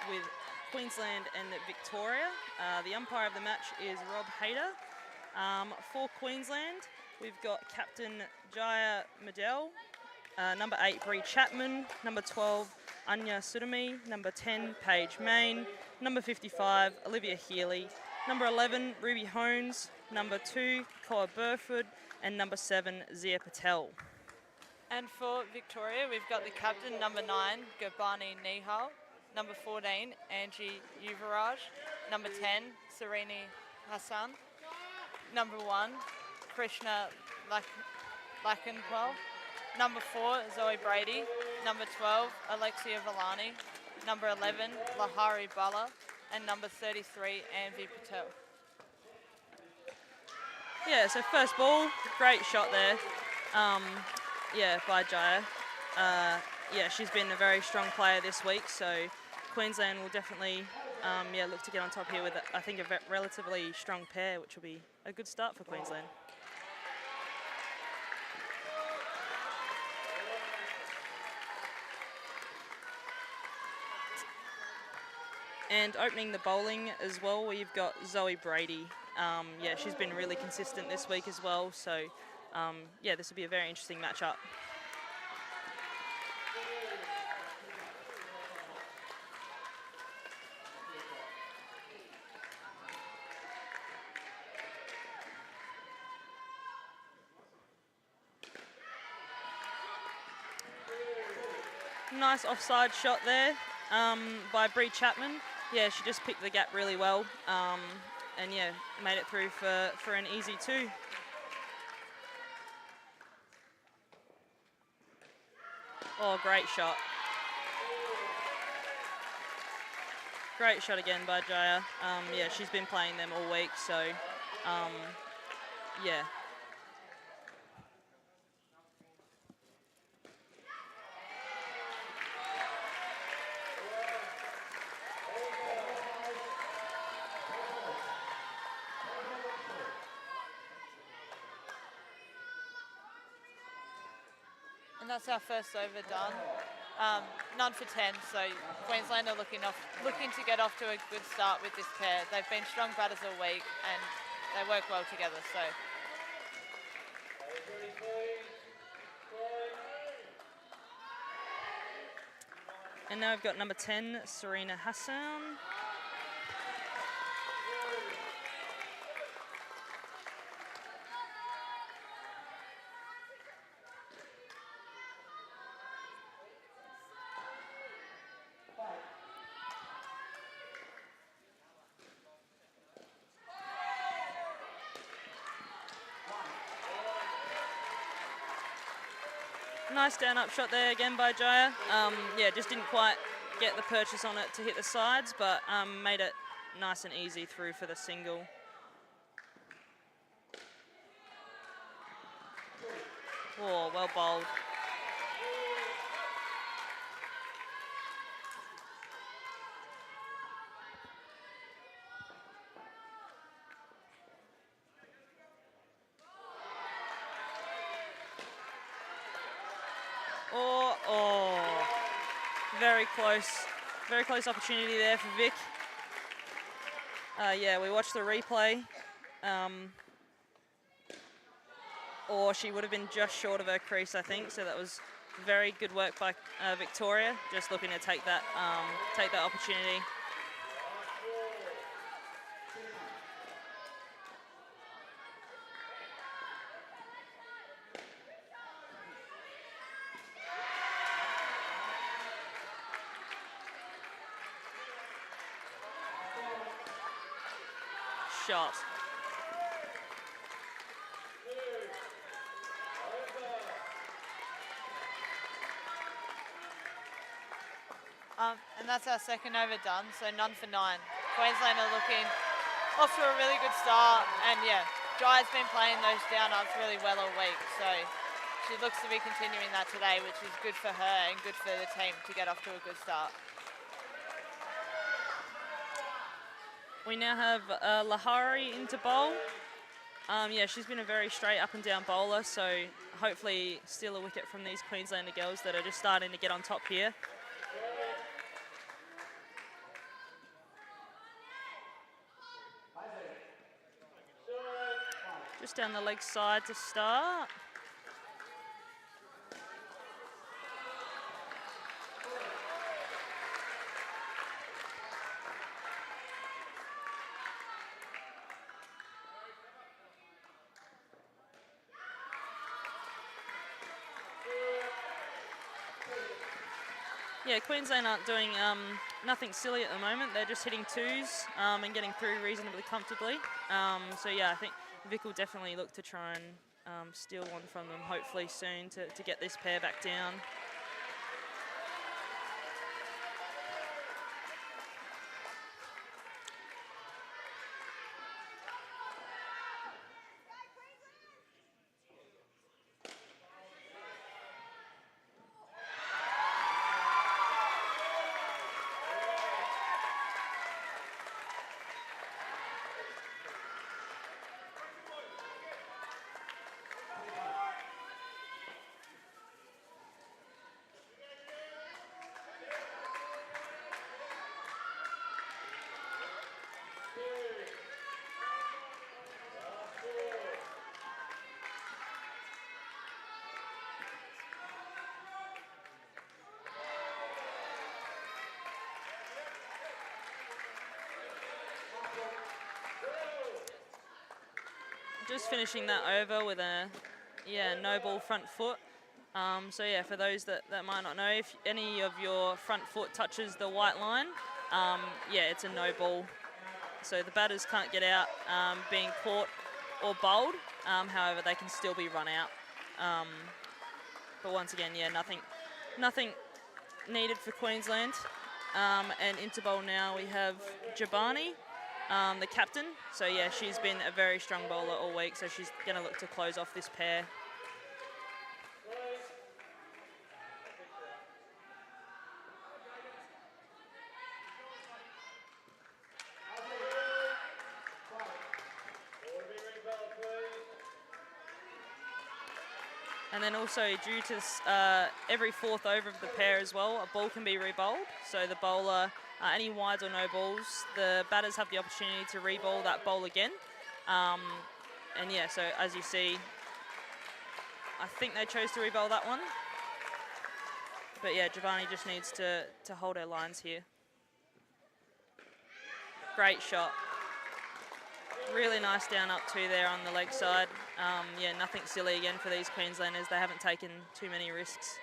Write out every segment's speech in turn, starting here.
with Queensland and Victoria. The umpire of the match is Rob Hayter. For Queensland, we've got Captain Jaya Medell, number 8, Bree Chapman, number 12, Anya Sudami, number 10, Paige Main, number 55, Olivia Healy, number 11, Ruby Hones, number 2, Koa Burford, and number 7, Zia Patel. And for Victoria, we've got the captain, number 9, Gopani Nihal, number 14, Angie Yuvaraj, number 10, Serini Hassan, number 1, Krishna Lakankwal, number 4, Zoe Brady, number 12, Alexia Villani, number 11, Lahari Bala, and number 33, Anvi Patel. Yeah, so first ball, great shot there. By Jaya. She's been a very strong player this week, so Queensland will definitely look to get on top here with, I think, a relatively strong pair, which will be a good start for Queensland. And opening the bowling as well, we've got Zoe Brady. She's been really consistent this week as well, so this will be a very interesting matchup. Nice offside shot there by Bree Chapman. Yeah, she just picked the gap really well and made it through for an easy 2. Oh, great shot. Great shot again by Jaya. She's been playing them all week, so And that's our first over done. None for 10, so Queensland are looking to get off to a good start with this pair. They've been strong batters all week and they work well together. So. And now we've got number 10, Serena Hassan. Nice down-up shot there again by Jaya. Just didn't quite get the purchase on it to hit the sides, but made it nice and easy through for the single. Oh, well bowled. Very close opportunity there for Vic. We watched the replay. She would have been just short of her crease, I think. So that was very good work by Victoria. Just looking to take that opportunity. Shot. And that's our second over done, so none for 9. Queensland are looking off to a really good start, and Jaya's been playing those down-ups really well all week, so she looks to be continuing that today, which is good for her and good for the team to get off to a good start. We now have Lahari into bowl. She's been a very straight up and down bowler, so hopefully steal a wicket from these Queenslander girls that are just starting to get on top here. Just down the leg side to start. Yeah, Queensland aren't doing nothing silly at the moment. They're just hitting twos and getting through reasonably comfortably. So yeah, I think Vic will definitely look to try and steal one from them hopefully soon to get this pair back down. Just finishing that over with a, no ball front foot. So yeah, for those that might not know, if any of your front foot touches the white line, it's a no ball. So the batters can't get out being caught or bowled. However, they can still be run out. But once again, nothing needed for Queensland. And into bowl now we have Jabani, the captain. So yeah, she's been a very strong bowler all week, so she's going to look to close off this pair. And then also due to every fourth over of the pair as well, a ball can be re-bowled. So the bowler, any wides or no balls, the batters have the opportunity to re-bowl that bowl again. And yeah, so as you see, I think they chose to re-bowl that one. But yeah, Giovanni just needs to hold her lines here. Great shot. Really nice down up two there on the leg side. Nothing silly again for these Queenslanders. They haven't taken too many risks.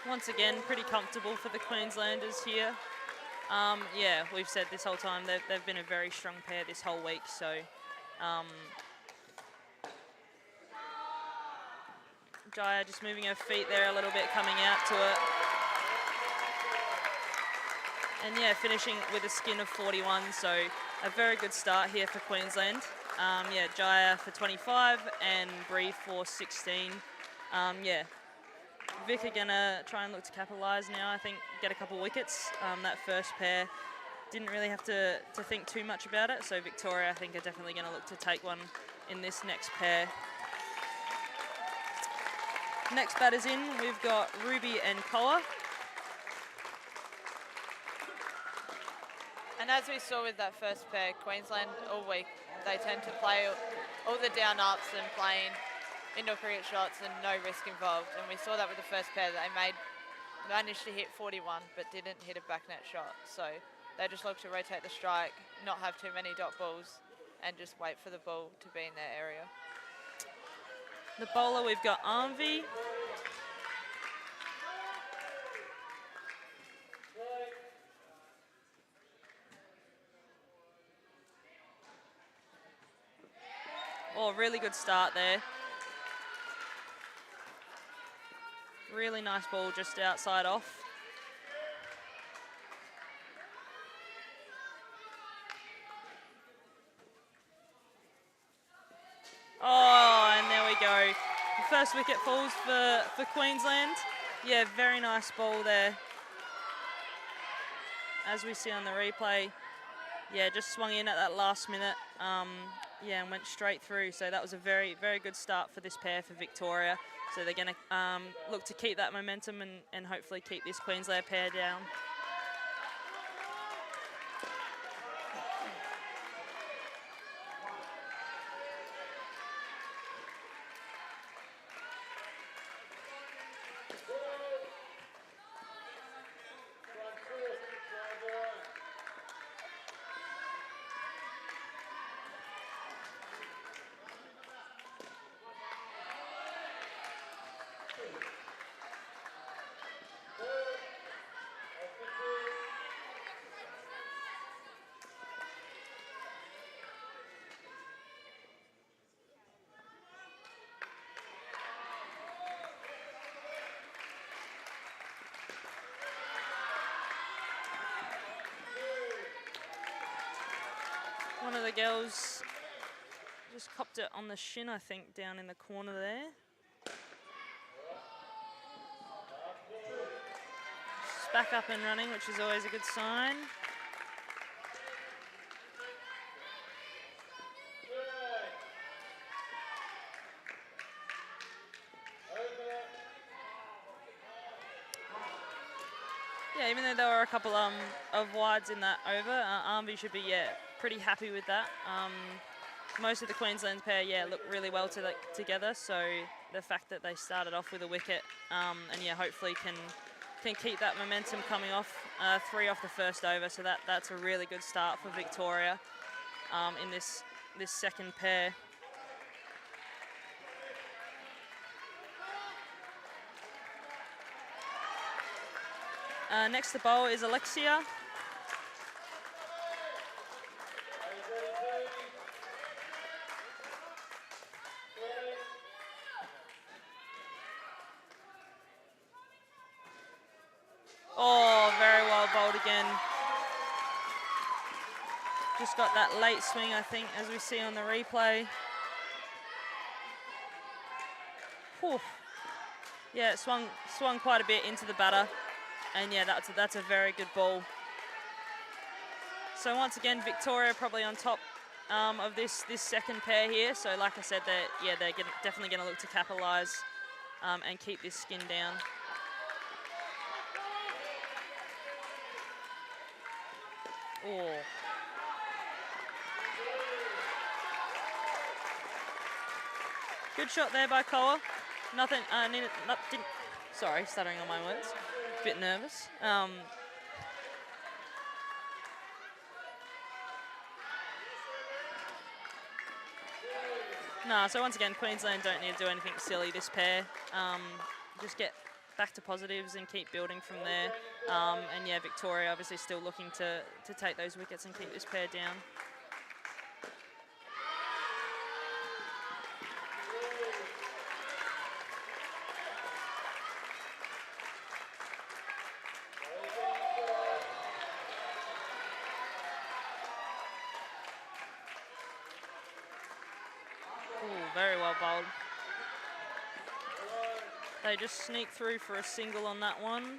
Once again, pretty comfortable for the Queenslanders here. We've said this whole time they've been a very strong pair this whole week. So, Jaya just moving her feet there a little bit, coming out to it. And yeah, finishing with a skin of 41. So a very good start here for Queensland. Jaya for 25 and Bree for 16. Vic are going to try and look to capitalise now, I think, get a couple wickets. That first pair didn't really have to think too much about it, so Victoria, I think, are definitely going to look to take one in this next pair. Next batters in, we've got Ruby and Koa. And as we saw with that first pair, Queensland all week, they tend to play all the down-ups and playing indoor cricket shots and no risk involved. And we saw that with the first pair, that they managed to hit 41 but didn't hit a back net shot. So they just look to rotate the strike, not have too many dot balls, and just wait for the ball to be in their area. The bowler, we've got Armvi. Oh, really good start there. Really nice ball just outside off. first wicket falls for Queensland. Yeah, very nice ball there. As we see on the replay, yeah, just swung in at that last minute. Yeah, and went straight through. So that was a very, very good start for this pair for Victoria. So they're going to look to keep that momentum and hopefully keep this Queensland pair down. One of the girls just copped it on the shin, I think, down in the corner there. Just back up and running, which is always a good sign. Yeah, even though there were a couple of wides in that over, Armby should be, pretty happy with that. Most of the Queensland pair, look really well together. So the fact that they started off with a wicket, and hopefully can keep that momentum coming off. 3 off the first over, so that's a really good start for Victoria in this second pair. Next to bowl is Alexia. Oh, very well bowled again. Just got that late swing, I think, as we see on the replay. Whew. Yeah, it swung quite a bit into the batter. And yeah, that's a very good ball. So once again, Victoria probably on top of this second pair here. So like I said, they're definitely going to look to capitalise and keep this skin down. Oh. Good shot there by Koa. Nothing. Sorry, stuttering on my words. Bit nervous. No, so once again, Queensland don't need to do anything silly, this pair. Just get back to positives and keep building from there. And yeah, Victoria obviously still looking to take those wickets and keep this pair down. Very well bowled. They just sneak through for a single on that one.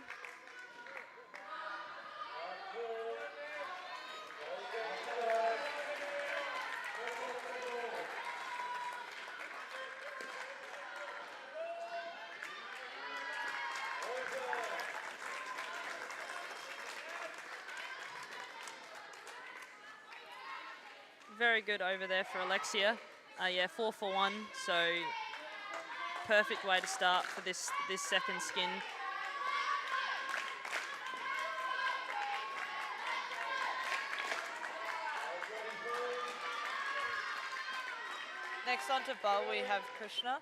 Very good over there for Alexia. Yeah, 4 for 1, so perfect way to start for this second skin. Next on to bowl, we have Krishna.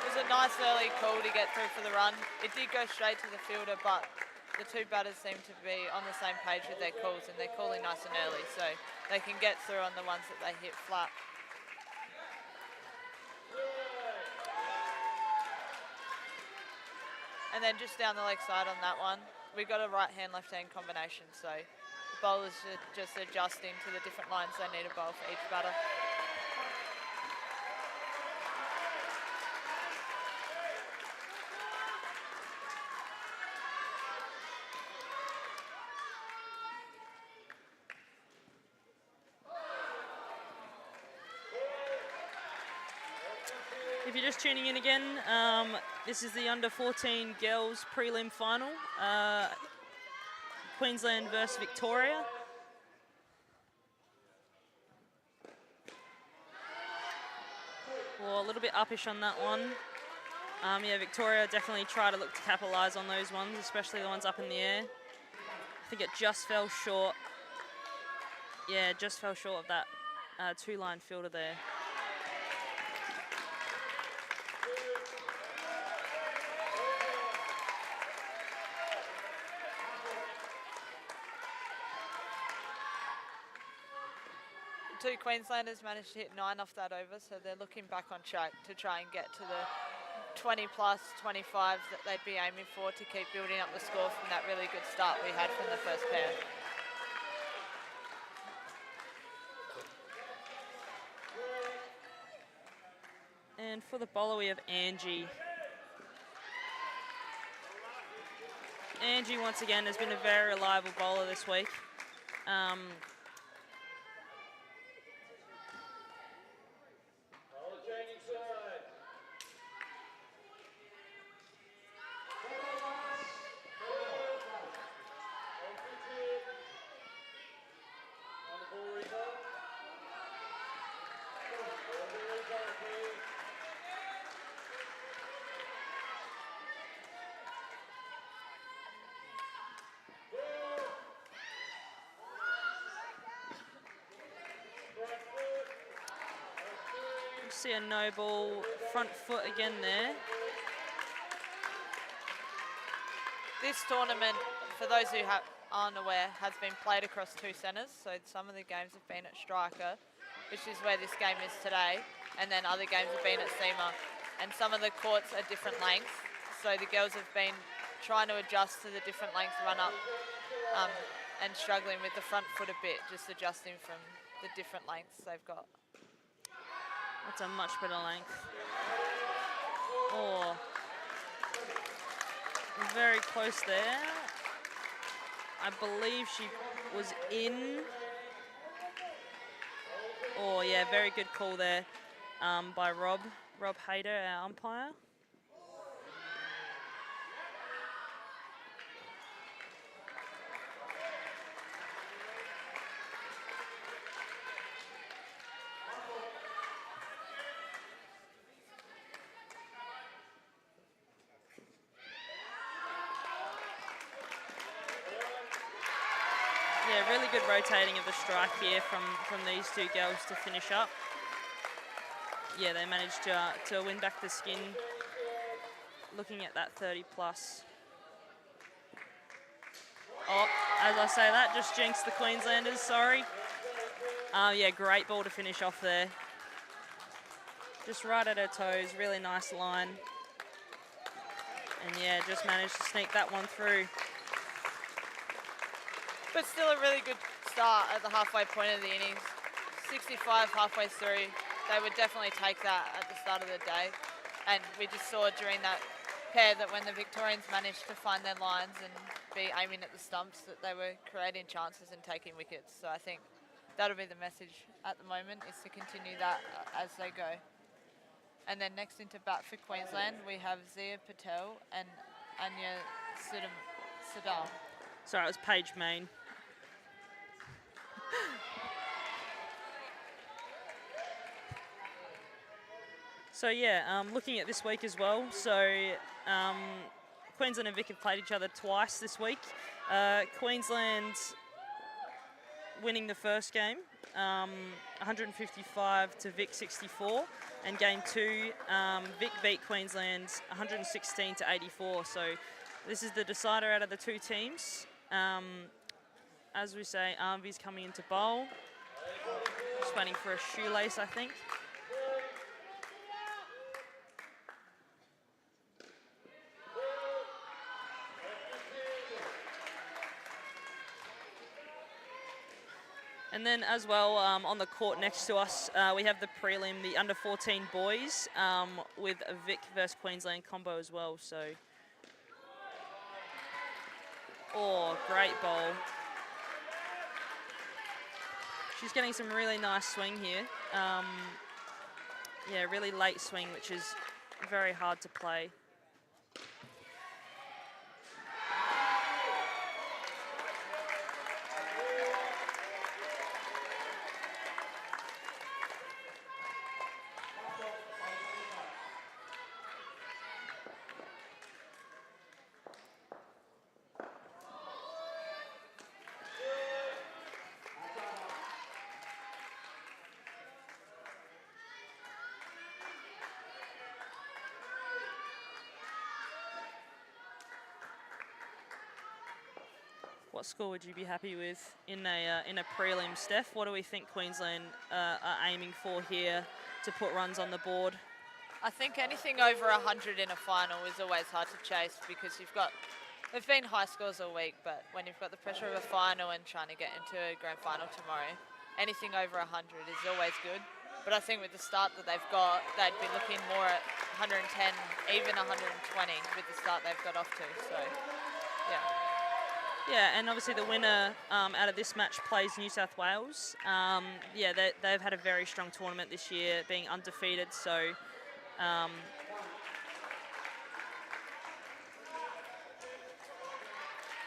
It was a nice early call to get through for the run. It did go straight to the fielder, but the two batters seem to be on the same page with their calls, and they're calling nice and early, so they can get through on the ones that they hit flat. And then just down the leg side on that one, we got a right-hand, left-hand combination, so the bowlers are just adjusting to the different lines they need to bowl for each batter. If you're just tuning in again, this is the under-14 girls prelim final. Queensland versus Victoria. Well, a little bit uppish on that one. Yeah, Victoria definitely try to look to capitalise on those ones, especially the ones up in the air. I think it just fell short. Yeah, just fell short of that two-line fielder there. Two Queenslanders managed to hit 9 off that over, so they're looking back on track to try and get to the 20 plus 25 that they'd be aiming for to keep building up the score from that really good start we had from the first pair. And for the bowler we have Angie. Angie once again has been a very reliable bowler this week. See a no ball, front foot again there. This tournament, for those who aren't aware, has been played across 2 centres. So some of the games have been at striker, which is where this game is today, and then other games have been at seamer. And some of the courts are different lengths, so the girls have been trying to adjust to the different length run up and struggling with the front foot a bit, just adjusting from the different lengths they've got. That's a much better length. Oh, very close there. I believe she was in. Oh yeah, very good call there by Rob Hayter, our umpire. Yeah, really good rotating of the strike here from these two girls to finish up. Yeah, they managed to win back the skin, looking at that 30 plus. Oh, as I say that, just jinxed the Queenslanders, sorry. Yeah, great ball to finish off there. Just right at her toes, really nice line. And yeah, just managed to sneak that one through. But still a really good start at the halfway point of the innings. 65 halfway through. They would definitely take that at the start of the day. And we just saw during that pair that when the Victorians managed to find their lines and be aiming at the stumps, that they were creating chances and taking wickets. So I think that'll be the message at the moment, is to continue that as they go. And then next into bat for Queensland, we have Zia Patel and Anya Sadam. Sorry, it was Paige Main. So yeah, looking at this week as well. So Queensland and Vic have played each other twice this week. Queensland winning the first game, 155 to Vic 64, and game 2, Vic beat Queensland 116 to 84. So this is the decider out of the two teams. As we say, Armby's coming into bowl. Just waiting for a shoelace, I think. And then as well, on the court next to us, we have the prelim, the under-14 boys, with a Vic versus Queensland combo as well. So, oh, great ball. She's getting some really nice swing here. Yeah, really late swing, which is very hard to play. What score would you be happy with in a prelim, Steph? What do we think Queensland are aiming for here to put runs on the board? I think anything over 100 in a final is always hard to chase because they've been high scores all week, but when you've got the pressure of a final and trying to get into a grand final tomorrow, anything over 100 is always good. But I think with the start that they've got, they'd be looking more at 110, even 120 with the start they've got off to. So, yeah. Yeah, and obviously the winner out of this match plays New South Wales. Yeah, they've had a very strong tournament this year, being undefeated. So,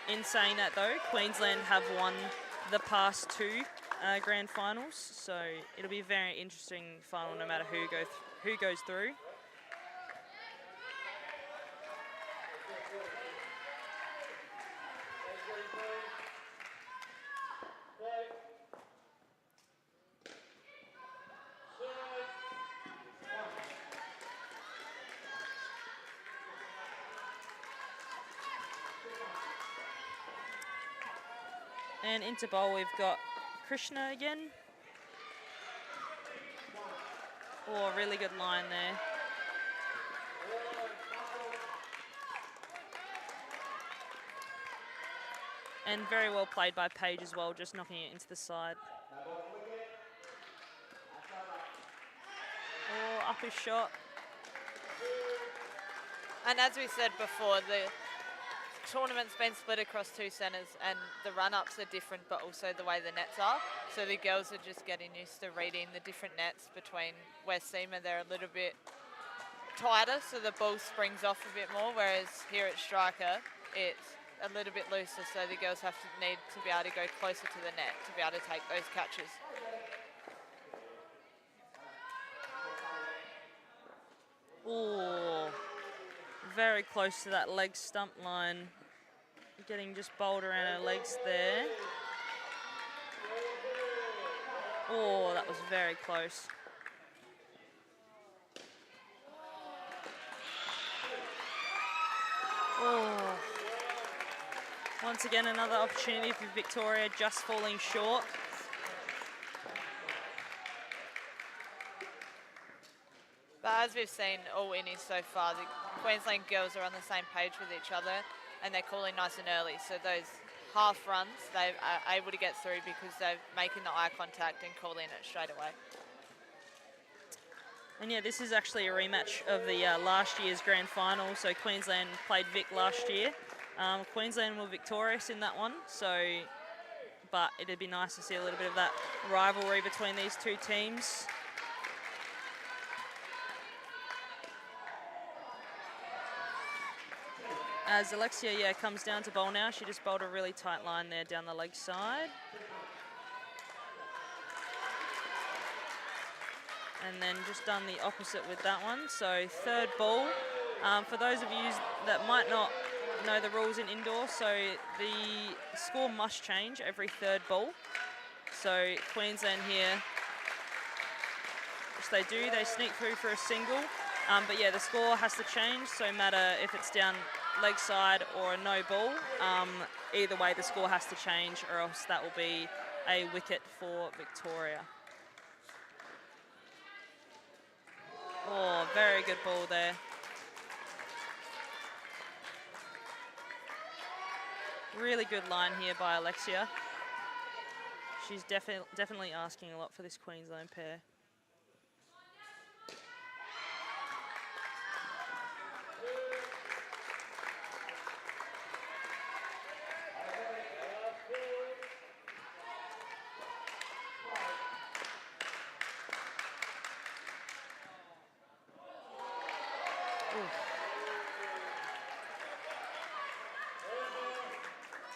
in saying that though, Queensland have won the past two grand finals. So it'll be a very interesting final, no matter who goes through. And into bowl, we've got Krishna again. Oh, really good line there. And very well played by Paige as well, just knocking it into the side. Oh, up his shot. And as we said before, the tournament's been split across two centres and the run-ups are different, but also the way the nets are. So the girls are just getting used to reading the different nets between where Seema, they're a little bit tighter, so the ball springs off a bit more, whereas here at striker, it's a little bit looser, so the girls need to be able to go closer to the net to be able to take those catches. Oh, very close to that leg stump line. Getting just bowled around her legs there. Oh, that was very close. Oh. Once again, another opportunity for Victoria, just falling short. But as we've seen all innings so far, the Queensland girls are on the same page with each other and they're calling nice and early. So those half runs, they are able to get through because they're making the eye contact and calling it straight away. And yeah, this is actually a rematch of the last year's grand final. So Queensland played Vic last year. Queensland were victorious in that one. So, but it'd be nice to see a little bit of that rivalry between these two teams. As Alexia, yeah, comes down to bowl now. She just bowled a really tight line there down the leg side. And then just done the opposite with that one. So third ball. For those of you that might not know the rules in indoor, so the score must change every third ball. So Queensland here, which they do, they sneak through for a single. But yeah, the score has to change, so no matter if it's down leg side or a no ball, either way the score has to change, or else that will be a wicket for Victoria. Oh, very good ball there. Really good line here by Alexia. She's definitely asking a lot for this Queensland pair.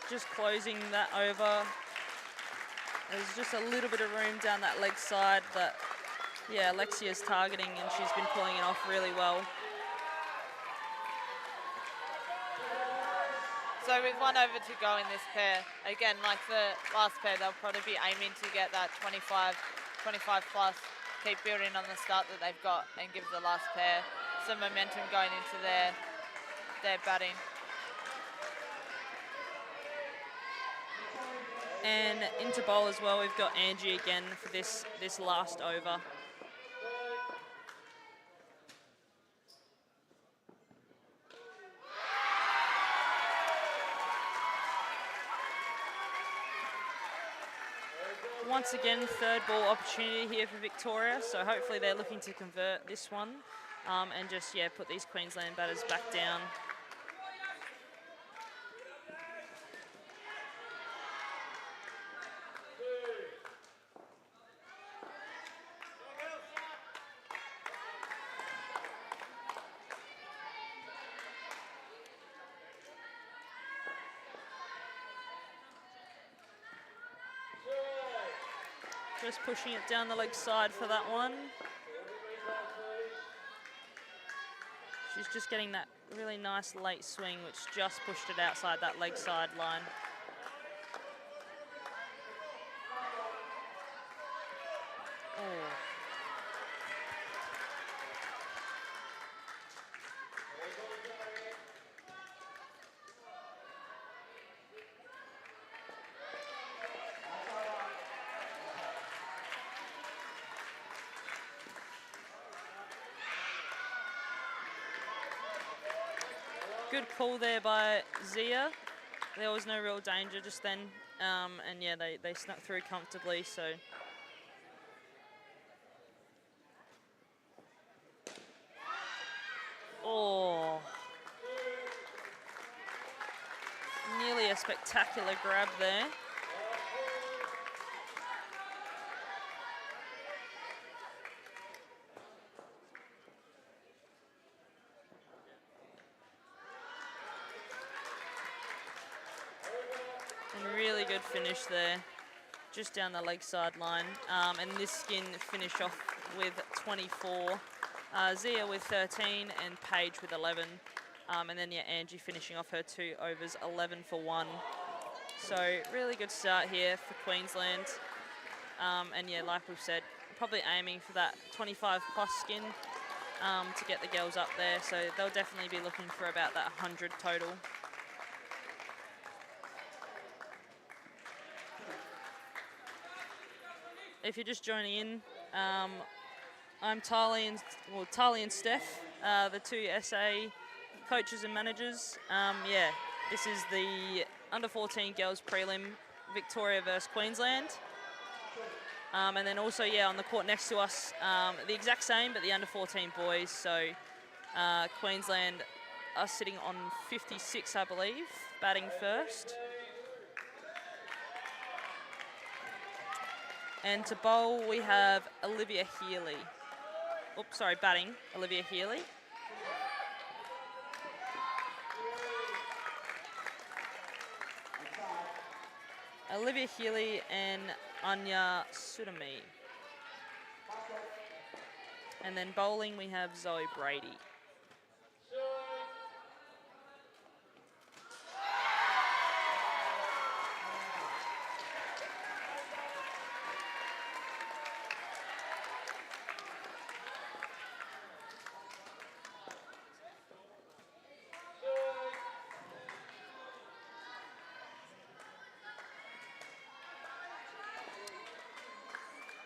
Just closing that over. There's just a little bit of room down that leg side that, yeah, Alexia's targeting, and she's been pulling it off really well. So with 1 over to go in this pair, again, like the last pair, they'll probably be aiming to get that 25 plus, keep building on the start that they've got, and give the last pair some momentum going into their batting. And into bowl as well, we've got Angie again for this last over. Once again, third ball opportunity here for Victoria, so hopefully they're looking to convert this one and just, yeah, put these Queensland batters back down. Just pushing it down the leg side for that one. She's just getting that really nice late swing, which just pushed it outside that leg side line. Oh. Good call there by Zia. There was no real danger just then. And yeah, they snuck through comfortably, so. Oh. Nearly a spectacular grab there. And really good finish there, just down the leg side line. And this skin finished off with 24. Zia with 13 and Paige with 11. And then, yeah, Angie finishing off her 2 overs, 11 for 1. So really good start here for Queensland. And, yeah, like we've said, probably aiming for that 25 plus skin to get the girls up there. So they'll definitely be looking for about that 100 total. If you're just joining in, I'm Tali and Steph, the 2 SA coaches and managers. Yeah, this is the under-14 girls prelim, Victoria versus Queensland. And then also, yeah, on the court next to us, the exact same, but the under-14 boys. So Queensland are sitting on 56, I believe, batting first. And to bowl, we have Olivia Healy. Oops, sorry, batting, Olivia Healy. Olivia Healy and Anya Sudami. And then bowling, we have Zoe Brady.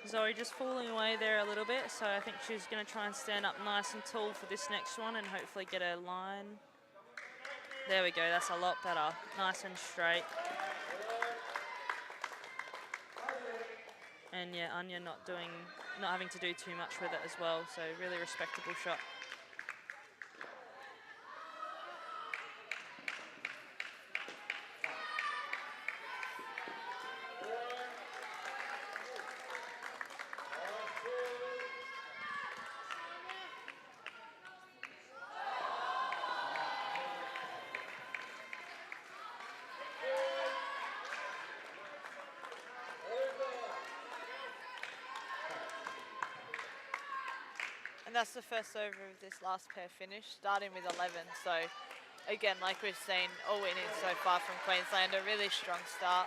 Zoe just falling away there a little bit, so I think she's going to try and stand up nice and tall for this next one and hopefully get her line. There we go, that's a lot better. Nice and straight. And yeah, Anya not having to do too much with it as well. So really respectable shot. And that's the first over of this last pair finish, starting with 11. So again, like we've seen, all innings so far from Queensland, a really strong start,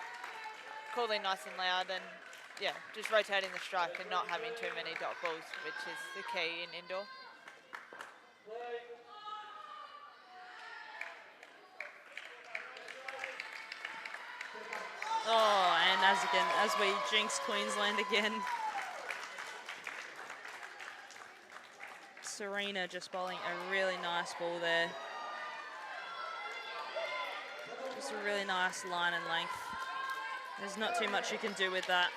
calling nice and loud, and yeah, just rotating the strike and not having too many dot balls, which is the key in indoor. Oh, and as we jinx Queensland again. Serena just bowling a really nice ball there. Just a really nice line and length. There's not too much you can do with that.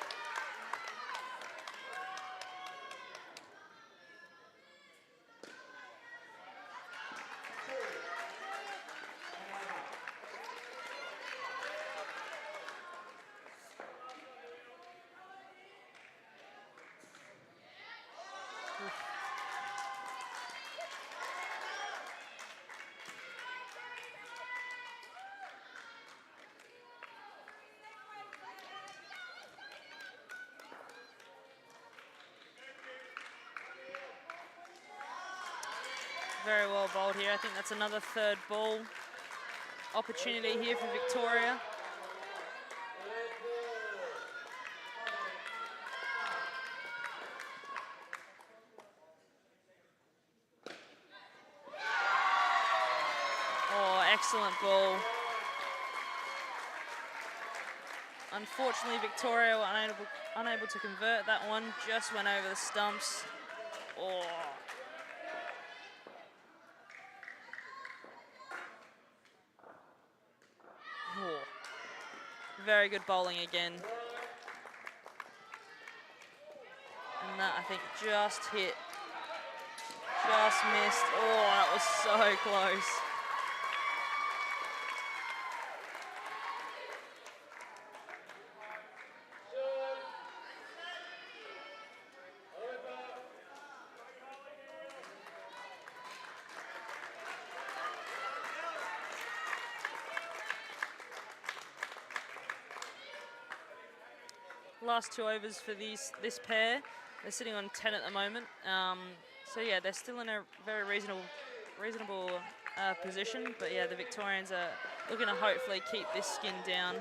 Very well bowled here. I think that's another third ball opportunity here for Victoria. Oh, excellent ball. Unfortunately, Victoria were unable to convert that one. Just went over the stumps. Oh. Oh. Very good bowling again. And that, I think, just hit. Just missed. Oh, that was so close. Last 2 overs for this pair. They're sitting on 10 at the moment. So yeah, they're still in a very reasonable position. But yeah, the Victorians are looking to hopefully keep this skin down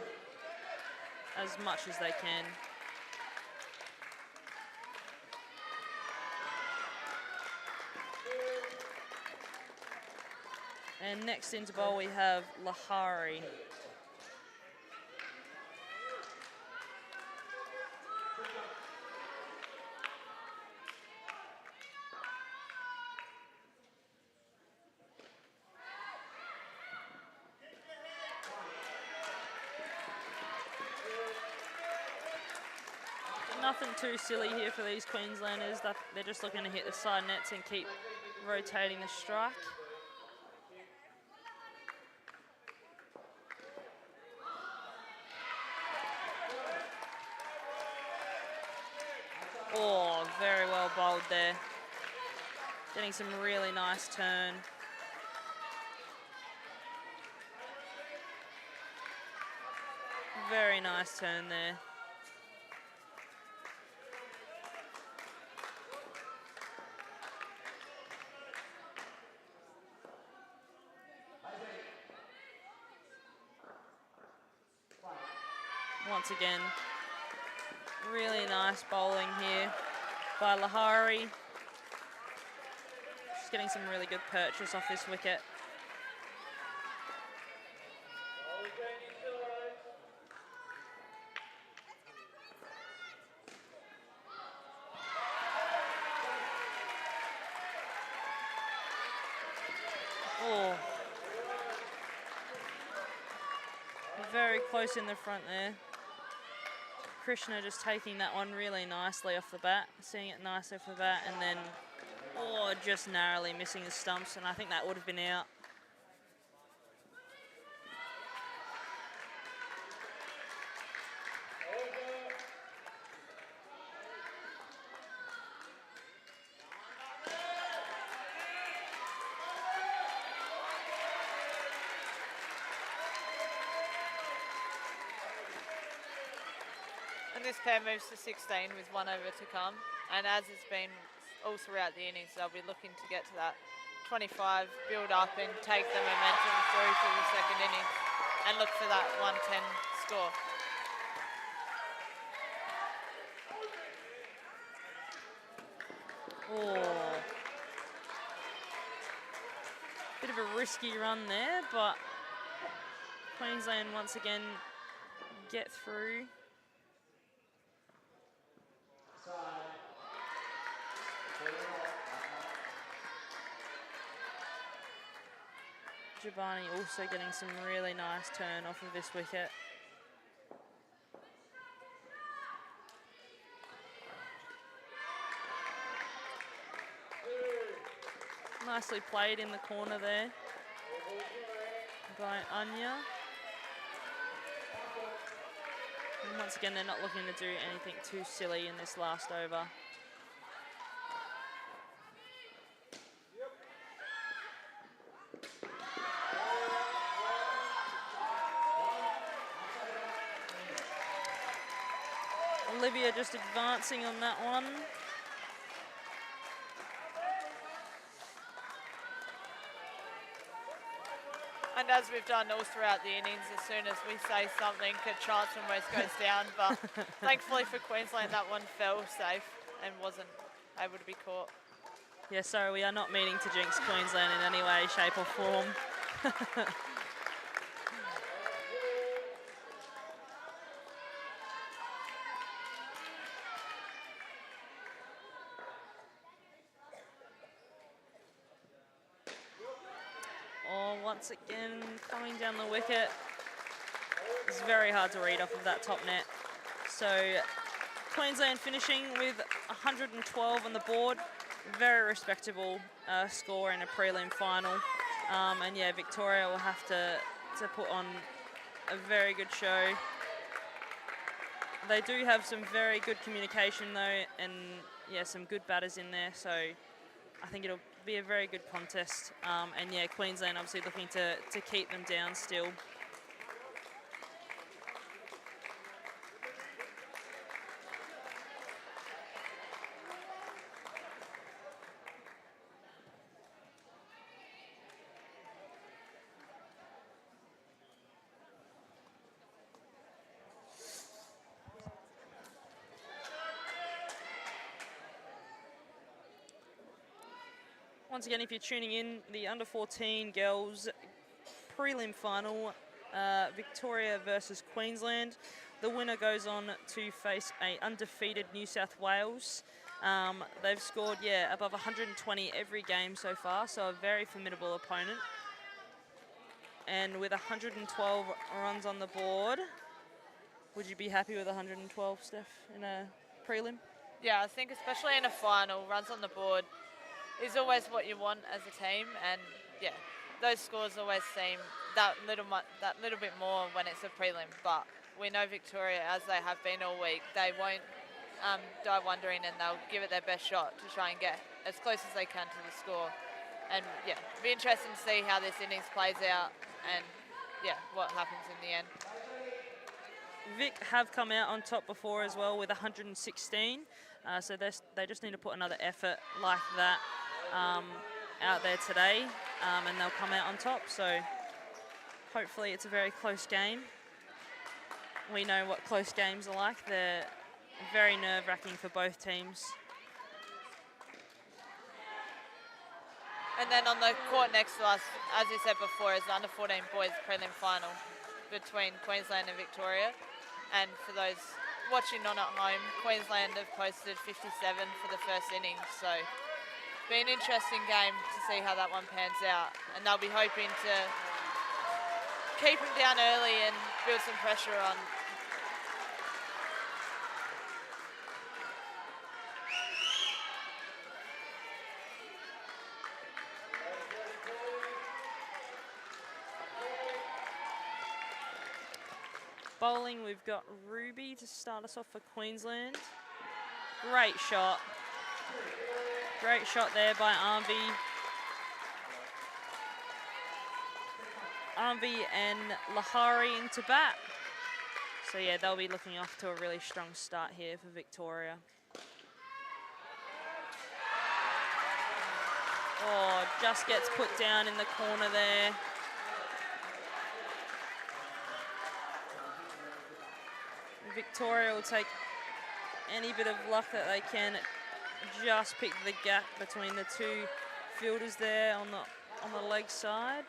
as much as they can. And next into bowl we have Lahari. Nothing too silly here for these Queenslanders. They're just looking to hit the side nets and keep rotating the strike. Oh, very well bowled there. Getting some really nice turn. Very nice turn there. Once again, really nice bowling here by Lahari. Just getting some really good purchase off this wicket. Oh, very close in the front there. Krishna just taking that one really nicely off the bat, seeing it nicely off the bat, and then, oh, just narrowly missing the stumps, and I think that would have been out. And this pair moves to 16 with one over to come. And as it's been all throughout the innings, they'll be looking to get to that 25, build up and take the momentum through to the second innings and look for that 110 score. Oh. Bit of a risky run there, but Queensland once again get through. Jabani also getting some really nice turn off of this wicket. Nicely played in the corner there by Anya. And once again, they're not looking to do anything too silly in this last over. Olivia just advancing on that one. And as we've done all throughout the innings, as soon as we say something, a chance almost goes down. But thankfully for Queensland, that one fell safe and wasn't able to be caught. Yeah, sorry, we are not meaning to jinx Queensland in any way, shape or form. Once again, coming down the wicket. It's very hard to read off of that top net. So Queensland finishing with 112 on the board. Very respectable score in a prelim final. And yeah, Victoria will have to put on a very good show. They do have some very good communication though, and yeah, some good batters in there. So I think it'll be a very good contest. And yeah, Queensland obviously looking to keep them down still. Once again, if you're tuning in, the under-14 girls prelim final, Victoria versus Queensland. The winner goes on to face a undefeated New South Wales. They've scored, yeah, above 120 every game so far, so a very formidable opponent. And with 112 runs on the board, would you be happy with 112, Steph, in a prelim? Yeah, I think especially in a final, runs on the board is always what you want as a team, and yeah, those scores always seem that little bit more when it's a prelim. But we know Victoria, as they have been all week, they won't die wondering, and they'll give it their best shot to try and get as close as they can to the score. And yeah, it'll be interesting to see how this innings plays out, and yeah, what happens in the end. Vic have come out on top before as well with 116, so they just need to put another effort like that out there today, and they'll come out on top. So hopefully it's a very close game. We know what close games are like. They're very nerve-wracking for both teams. And then on the court next to us, as we said before, is the under-14 boys prelim final between Queensland and Victoria. And for those watching on at home, Queensland have posted 57 for the first innings. So it'll be an interesting game to see how that one pans out. And they'll be hoping to keep them down early and build some pressure on Bowling, we've got Ruby to start us off for Queensland. Great shot. Great shot there by Armvi. Armvi and Lahari into bat. So yeah, they'll be looking off to a really strong start here for Victoria. Oh, just gets put down in the corner there. Victoria will take any bit of luck that they can. Just pick the gap between the two fielders there on the leg side.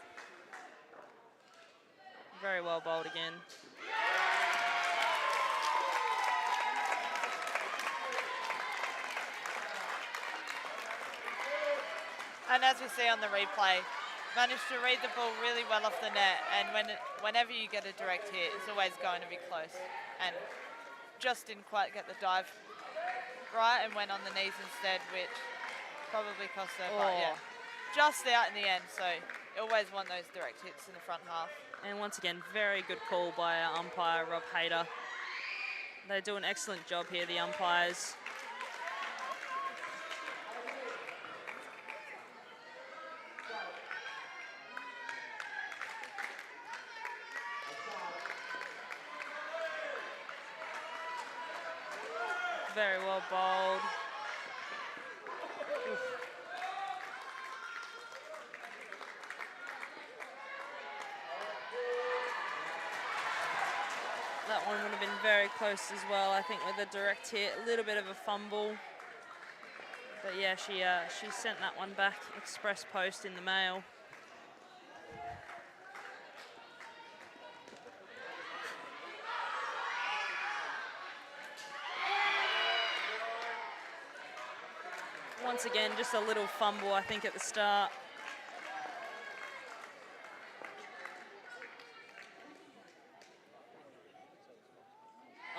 Very well bowled again. And as we see on the replay, managed to read the ball really well off the net, and whenever you get a direct hit, it's always going to be close. And just didn't quite get the dive right and went on the knees instead, which probably cost her, but yeah, just out in the end. So you always want those direct hits in the front half. And once again, very good call by our umpire, Rob Hayter. They do an excellent job here, the umpires. Very well bowled. Oof. That one would have been very close as well, I think, with a direct hit, a little bit of a fumble. But yeah, she sent that one back express post in the mail. Once again, just a little fumble, I think, at the start.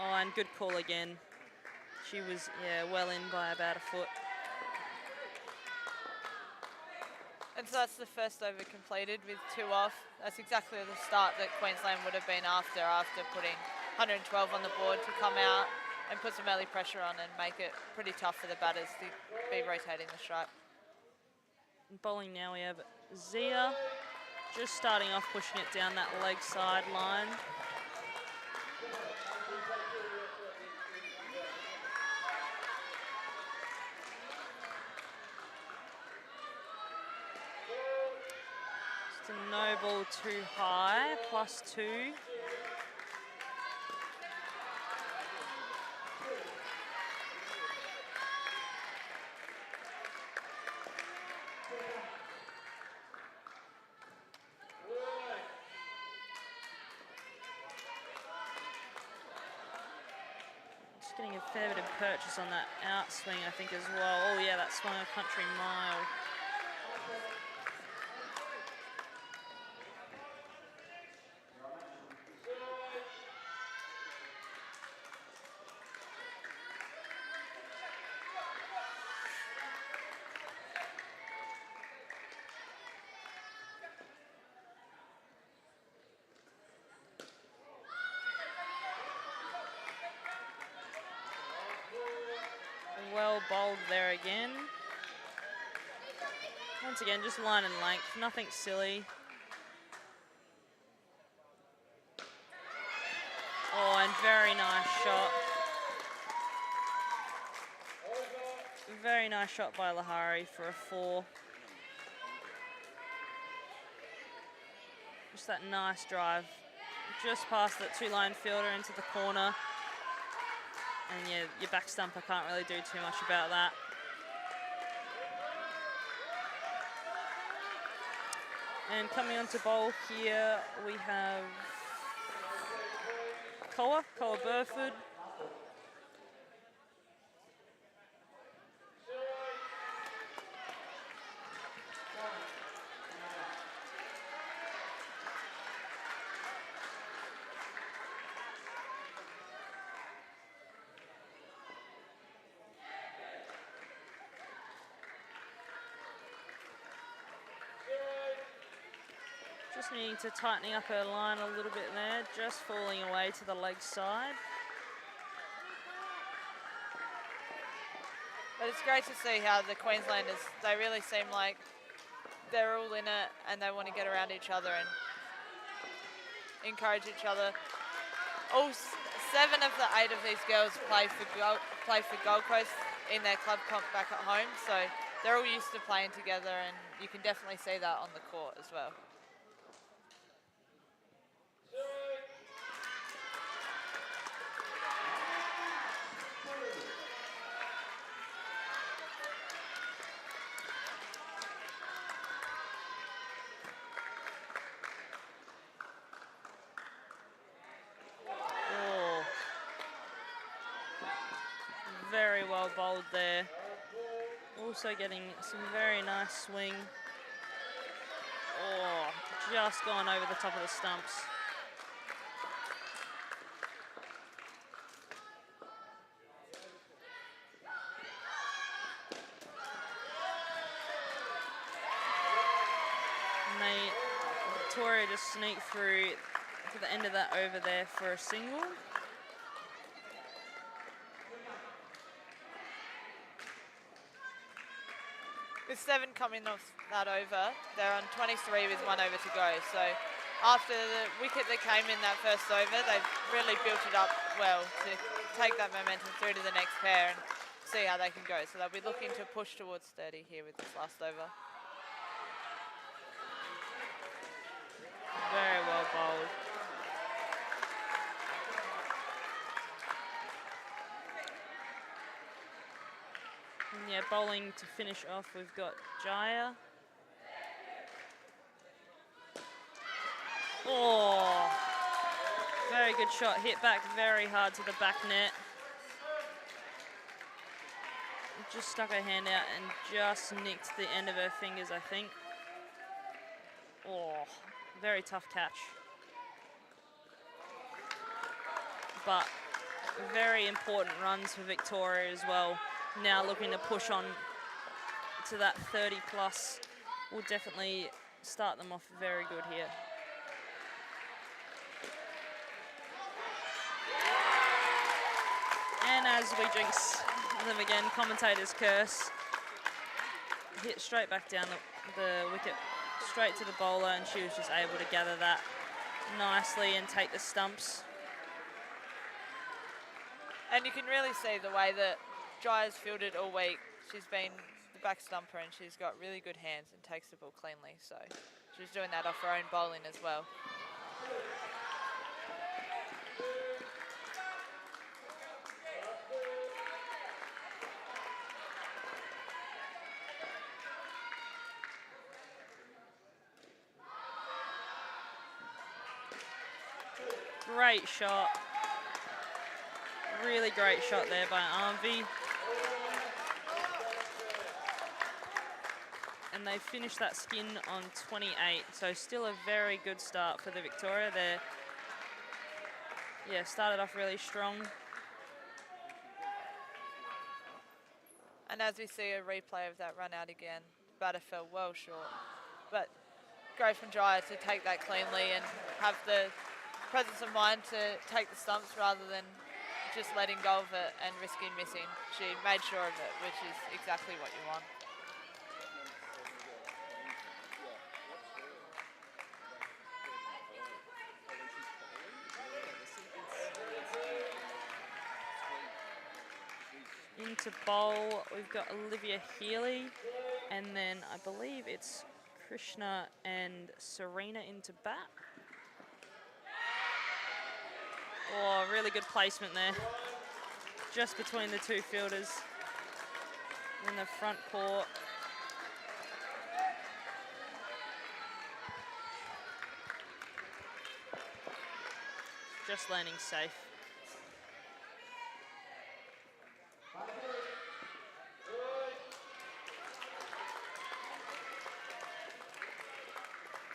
Oh, and good call again. She was, yeah, well in by about a foot. And so that's the first over completed with 2 off. That's exactly the start that Queensland would have been after putting 112 on the board to come out and put some early pressure on and make it pretty tough for the batters to be rotating the stripe. Bowling now, we have Zia just starting off, pushing it down that leg sideline. Just a no ball too high, +2. Getting a fair bit of purchase on that outswing, I think, as well. Oh yeah, that swung a country mile. Well bowled there again. Once again, just line and length, nothing silly. Oh, and very nice shot. Very nice shot by Lahari for a 4. Just that nice drive. Just past that 2-line fielder into the corner. And yeah, your back stumper can't really do too much about that. And coming on to bowl here, we have Koa Burford. Just needing to tightening up her line a little bit there, just falling away to the leg side. But it's great to see how the Queenslanders, they really seem like they're all in it and they want to get around each other and encourage each other. All 7 of the 8 of these girls play for Gold Coast in their club comp back at home, so they're all used to playing together, and you can definitely see that on the court as well. Very well bowled there. Also getting some very nice swing. Oh, just gone over the top of the stumps. And Victoria just sneak through to the end of that over there for a single. With 7 coming off that over, they're on 23 with 1 over to go. So after the wicket that came in that first over, they've really built it up well to take that momentum through to the next pair and see how they can go. So they'll be looking to push towards 30 here with this last over. Very well bowled. And yeah, bowling to finish off, we've got Jaya. Oh, very good shot, hit back very hard to the back net. Just stuck her hand out and just nicked the end of her fingers, I think. Oh, very tough catch. But very important runs for Victoria as well. Now looking to push on to that 30 plus will definitely start them off very good here. And as we jinx them again, commentator's curse. Hit straight back down the wicket, straight to the bowler, and she was just able to gather that nicely and take the stumps. And you can really see the way that Jaya's fielded all week. She's been the back stumper and she's got really good hands and takes the ball cleanly. So she's doing that off her own bowling as well. Great shot. Really great shot there by Armvi. And they finished that skin on 28, so still a very good start for the Victoria. They're, yeah, started off really strong. And as we see a replay of that run out again, batter fell well short. But great from Jaya to take that cleanly and have the presence of mind to take the stumps rather than just letting go of it and risking missing. She made sure of it, which is exactly what you want. Into bowl, we've got Olivia Healy, and then I believe it's Krishna and Serena into bat. Oh, really good placement there. Just between the two fielders in the front court. Just landing safe.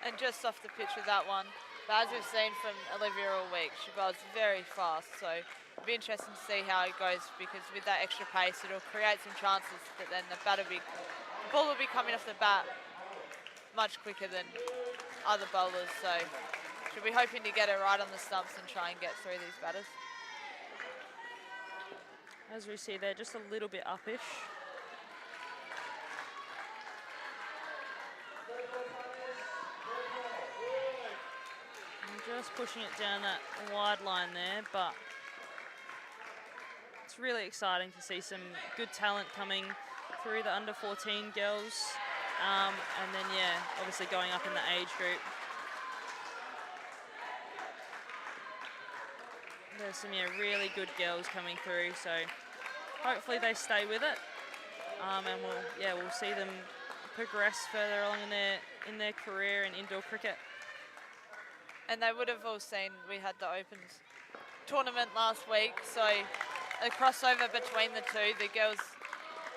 And just off the pitch with that one. But as we've seen from Olivia all week, she bowls very fast, so it'll be interesting to see how it goes, because with that extra pace, it'll create some chances that then the ball will be coming off the bat much quicker than other bowlers. So she'll be hoping to get it right on the stumps and try and get through these batters. As we see there, just a little bit uppish. And just pushing it down that wide line there, but it's really exciting to see some good talent coming through the under 14 girls. And then, yeah, obviously going up in the age group. There's some, yeah, really good girls coming through, so hopefully they stay with it. And we'll see them progress further along in their career in indoor cricket. And they would have all seen we had the Opens tournament last week, so a crossover between the two. The girls,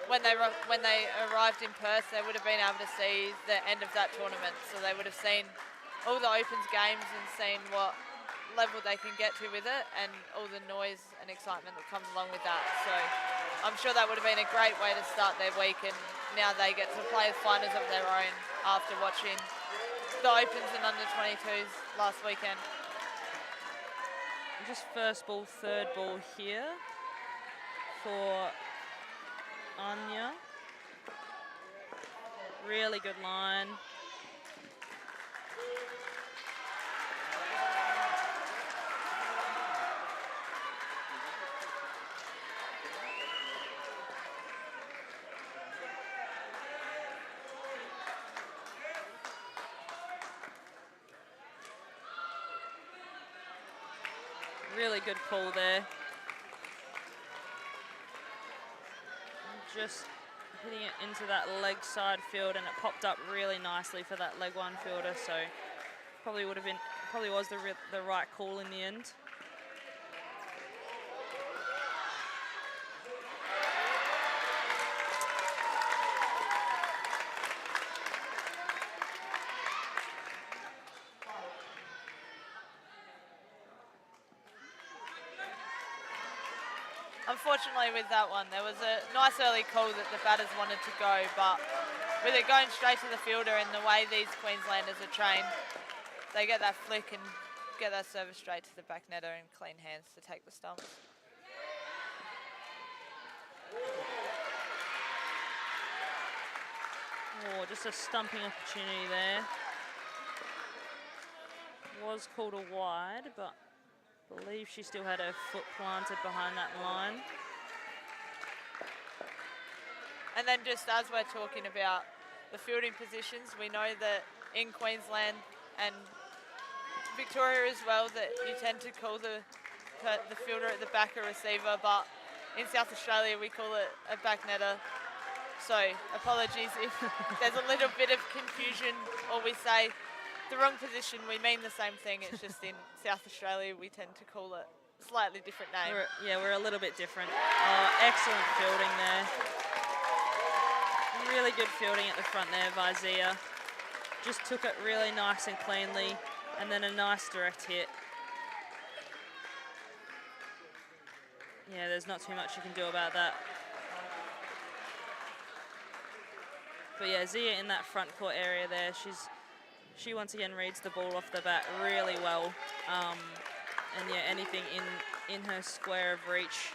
when they arrived in Perth, they would have been able to see the end of that tournament. So they would have seen all the Opens games and seen what level they can get to with it and all the noise and excitement that comes along with that. So I'm sure that would have been a great way to start their week, and now they get to play finals of their own after watching the Opens and under 22s last weekend. Just first ball, third ball here for Anya. Really good line. Really good pull there. Just hitting it into that leg side field, and it popped up really nicely for that leg one fielder. So probably was the right call in the end. Unfortunately with that one, there was a nice early call that the batters wanted to go, but with it going straight to the fielder and the way these Queenslanders are trained, they get that flick and get that service straight to the back netter and clean hands to take the stumps. Oh, just a stumping opportunity there. Was called a wide, but I believe she still had her foot planted behind that line. And then just as we're talking about the fielding positions, we know that in Queensland and Victoria as well, that you tend to call the fielder at the back a receiver, but in South Australia we call it a back netter. So apologies if there's a little bit of confusion or we say the wrong position. We mean the same thing, it's just in South Australia we tend to call it a slightly different name. We're a little bit different. Oh, excellent fielding there. Really good fielding at the front there by Zia. Just took it really nice and cleanly, and then a nice direct hit. Yeah, there's not too much you can do about that. But yeah, Zia in that front court area there, she once again reads the ball off the bat really well. And yeah, anything in her square of reach,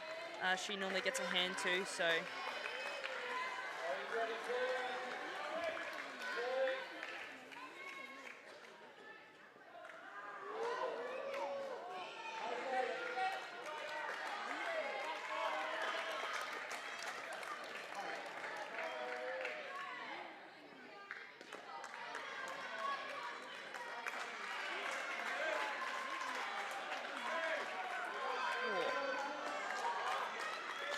she normally gets a hand to, so.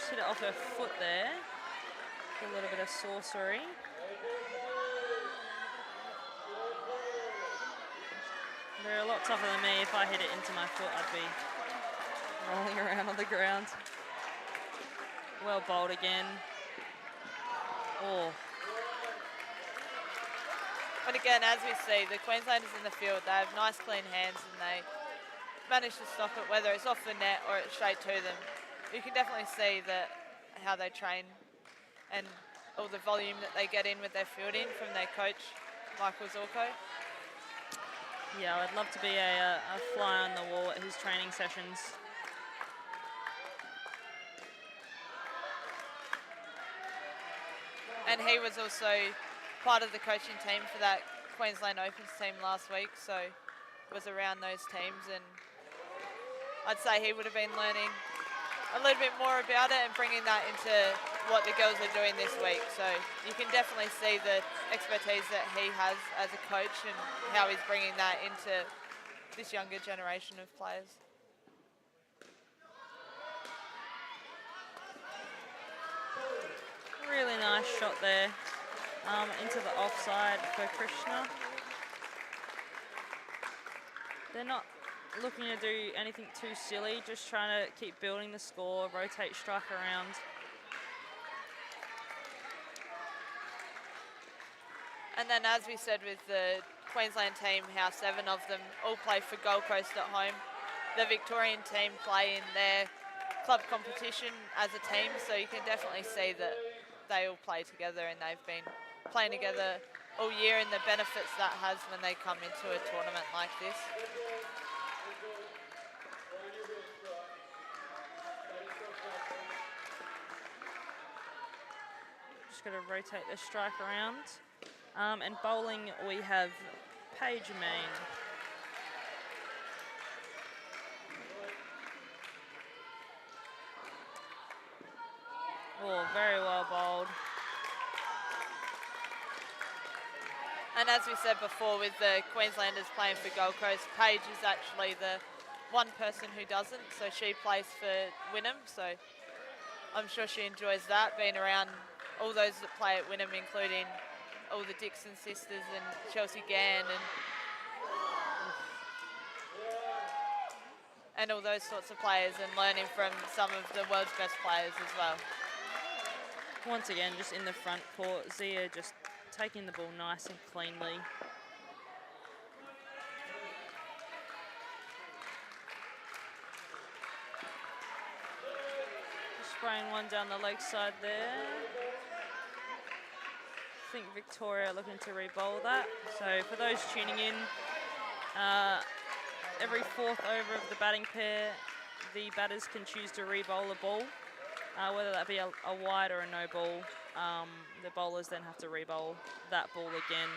Hit it off her foot there. A little bit of sorcery. They're a lot tougher than me. If I hit it into my foot, I'd be rolling around on the ground. Well bowled again. Oh. But again, as we see, the Queenslanders in the field, they have nice clean hands and they manage to stop it, whether it's off the net or it's straight to them. You can definitely see that how they train and all the volume that they get in with their fielding from their coach, Michael Zorko. Yeah, I'd love to be a fly on the wall at his training sessions. And he was also part of the coaching team for that Queensland Opens team last week, so was around those teams, and I'd say he would have been learning a little bit more about it and bringing that into what the girls are doing this week. So you can definitely see the expertise that he has as a coach and how he's bringing that into this younger generation of players. Really nice shot there into the offside for Krishna. They're not looking to do anything too silly, just trying to keep building the score, rotate strike around. And then, as we said with the Queensland team, how 7 of them all play for Gold Coast at home. The Victorian team play in their club competition as a team, so you can definitely see that they all play together and they've been playing together all year, and the benefits that has when they come into a tournament like this. Just going to rotate the strike around. And bowling, we have Paige Main. Oh, very well bowled. And as we said before, with the Queenslanders playing for Gold Coast, Paige is actually the one person who doesn't, so she plays for Wynnum, so I'm sure she enjoys that, being around all those that play at Wynnum, including all the Dixon sisters and Chelsea Gann and all those sorts of players, and learning from some of the world's best players as well. Once again, just in the front court, Zia just taking the ball nice and cleanly. Spraying one down the leg side there. I think Victoria looking to re-bowl that. So for those tuning in, every 4th over of the batting pair, the batters can choose to re-bowl a ball, whether that be a wide or a no ball. The bowlers then have to re-bowl that ball again.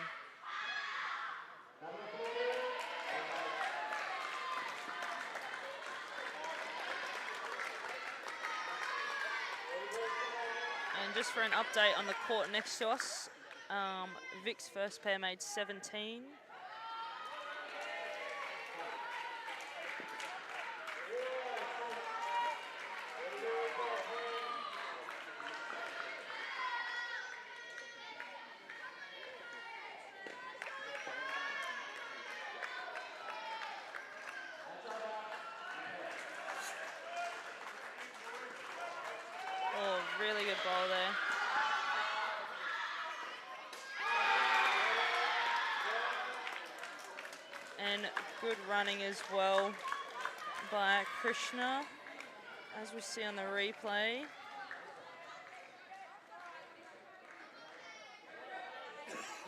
And just for an update on the court next to us, Vic's first pair made 17. Oh, really good ball there. And good running as well by Krishna, as we see on the replay.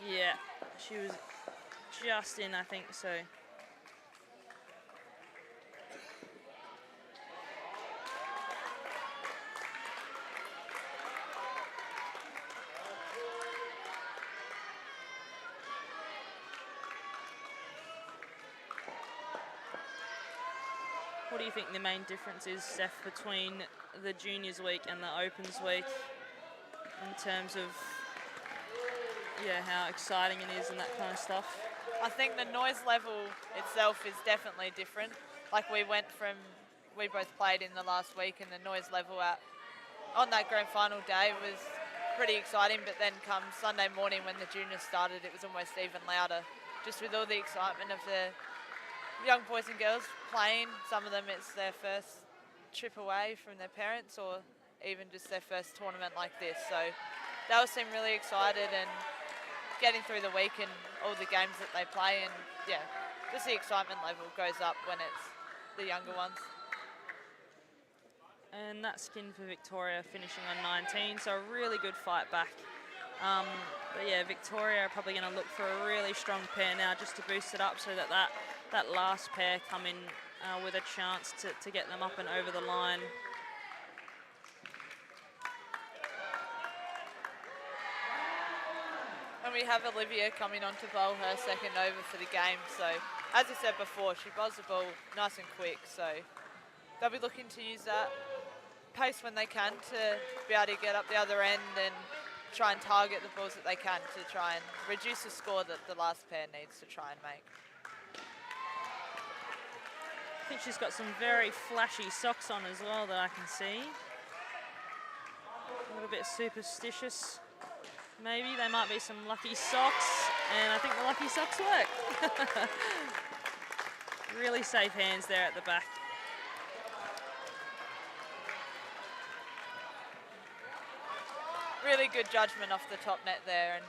Yeah, she was just in, I think so. What do you think the main difference is, Steph, between the Juniors week and the Opens week in terms of, yeah, how exciting it is and that kind of stuff? I think the noise level itself is definitely different. Like we both played in the last week, and the noise level on that grand final day was pretty exciting, but then come Sunday morning when the Juniors started, it was almost even louder, just with all the excitement of the young boys and girls playing. Some of them, it's their first trip away from their parents, or even just their first tournament like this. So they all seem really excited and getting through the week and all the games that they play, and yeah, just the excitement level goes up when it's the younger ones. And that skin for Victoria finishing on 19, so a really good fight back But yeah, Victoria are probably going to look for a really strong pair now just to boost it up so that that last pair come in with a chance to get them up and over the line. And we have Olivia coming on to bowl her second over for the game. So, as I said before, she bowls the ball nice and quick. So, they'll be looking to use that pace when they can to be able to get up the other end and try and target the balls that they can to try and reduce the score that the last pair needs to try and make. I think she's got some very flashy socks on as well that I can see. A little bit superstitious. Maybe they might be some lucky socks, and I think the lucky socks work. Really safe hands there at the back. Really good judgment off the top net there, and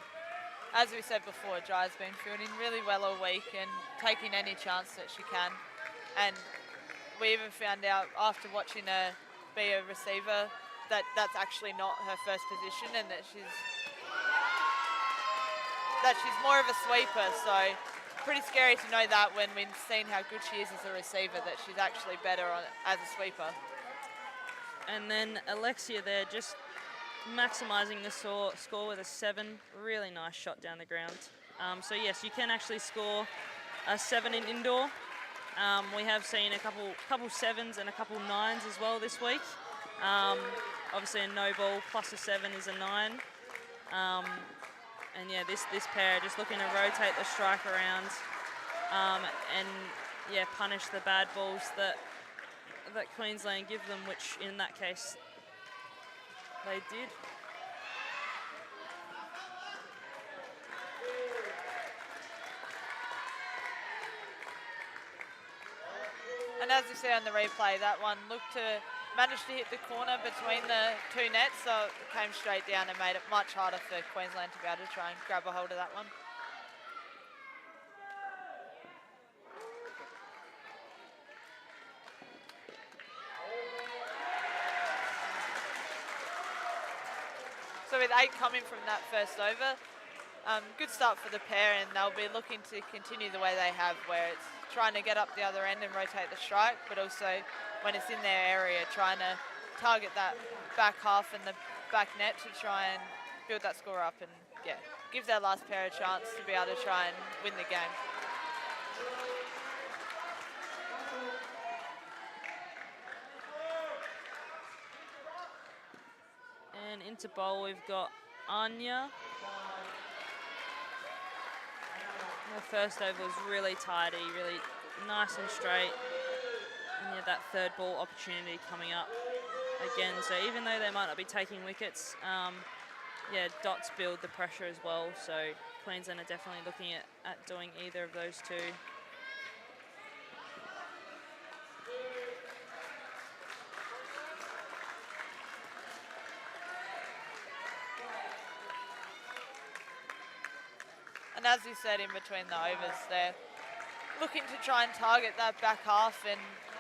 as we said before, Jai's been fielding really well all week and taking any chance that she can. And we even found out after watching her be a receiver that that's actually not her first position, and that she's more of a sweeper. So pretty scary to know that when we've seen how good she is as a receiver, that she's actually better as a sweeper. And then Alexia there just maximising the score with a 7. Really nice shot down the ground. So yes, you can actually score a 7 in indoor. We have seen a couple 7s and a couple 9s as well this week. Obviously a no ball plus a 7 is a 9. And yeah, this pair just looking to rotate the strike around and yeah, punish the bad balls that Queensland give them, which in that case they did. And as you see on the replay, that one looked to manage to hit the corner between the two nets, so it came straight down and made it much harder for Queensland to be able to try and grab a hold of that one. So with 8 coming from that first over, good start for the pair, and they'll be looking to continue the way they have, where it's trying to get up the other end and rotate the strike, but also when it's in their area, trying to target that back half and the back net to try and build that score up and yeah, give their last pair a chance to be able to try and win the game. And into bowl we've got Anya. The first over was really tidy, really nice and straight. And yeah, that third ball opportunity coming up again. So even though they might not be taking wickets, yeah, dots build the pressure as well. So Queensland are definitely looking at doing either of those two. And as you said, in between the overs, they're looking to try and target that back half, and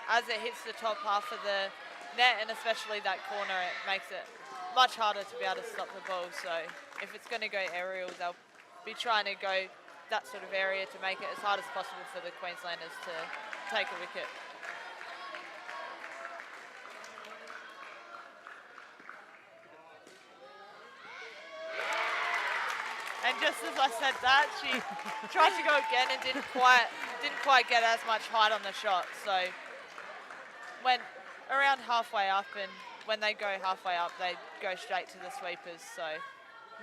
as it hits the top half of the net, and especially that corner, it makes it much harder to be able to stop the ball. So if it's going to go aerial, they'll be trying to go that sort of area to make it as hard as possible for the Queenslanders to take a wicket. And just as I said that, she tried to go again and didn't quite get as much height on the shot. So went around halfway up, and when they go halfway up, they go straight to the sweepers. So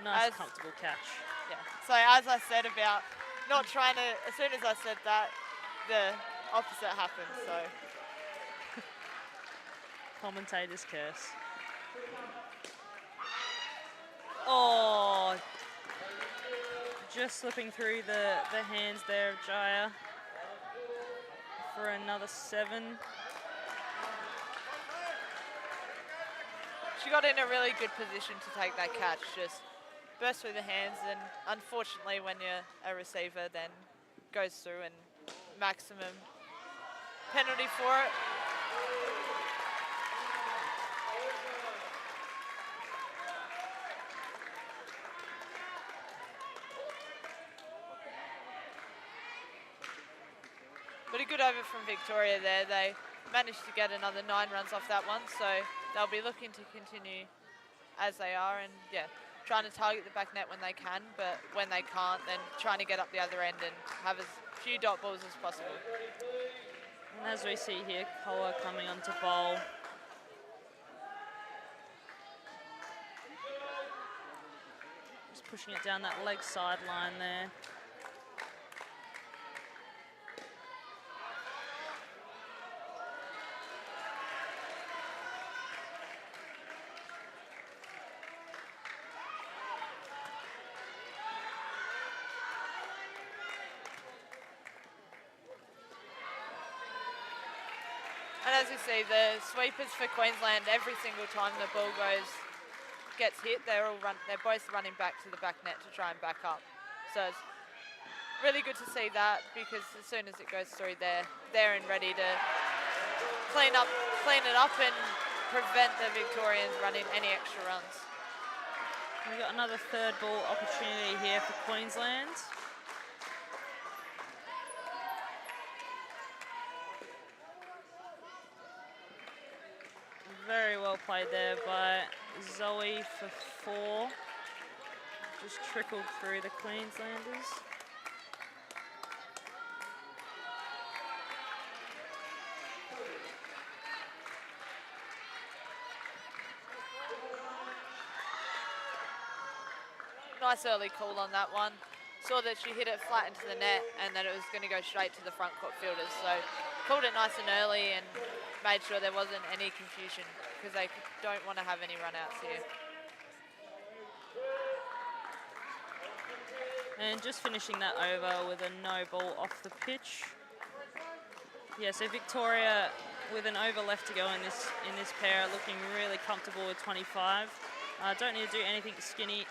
nice, comfortable catch. Yeah. So as I said about not trying to, as soon as I said that, the opposite happened. So commentator's curse. Oh. Just slipping through the hands there of Jaya for another 7. She got in a really good position to take that catch, just burst through the hands, and unfortunately when you're a receiver then goes through, and maximum penalty for it. But a good over from Victoria there. They managed to get another 9 runs off that one, so they'll be looking to continue as they are, and yeah, trying to target the back net when they can, but when they can't, then trying to get up the other end and have as few dot balls as possible. And as we see here, Koa coming onto bowl. Just pushing it down that leg sideline there. And as you see, the sweepers for Queensland, every single time the ball gets hit, they're both running back to the back net to try and back up. So it's really good to see that, because as soon as it goes through, they're there and ready to clean it up and prevent the Victorians running any extra runs. We've got another third ball opportunity here for Queensland. Very well played there by Zoe for 4. Just trickled through the Queenslanders. Nice early call on that one. Saw that she hit it flat into the net and that it was going to go straight to the front court fielders. So called it nice and early and made sure there wasn't any confusion, because they don't want to have any run-outs here. And just finishing that over with a no ball off the pitch. Yeah, so Victoria with an over left to go in this pair, looking really comfortable with 25. Don't need to do anything silly.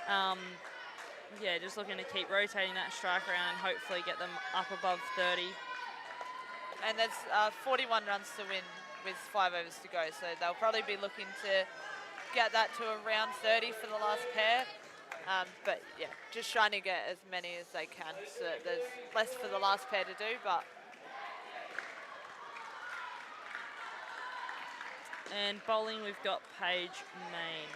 Yeah, just looking to keep rotating that strike around and hopefully get them up above 30. And there's 41 runs to win with 5 overs to go, so they'll probably be looking to get that to around 30 for the last pair. But yeah, just trying to get as many as they can, so there's less for the last pair to do. But and bowling, we've got Paige Main.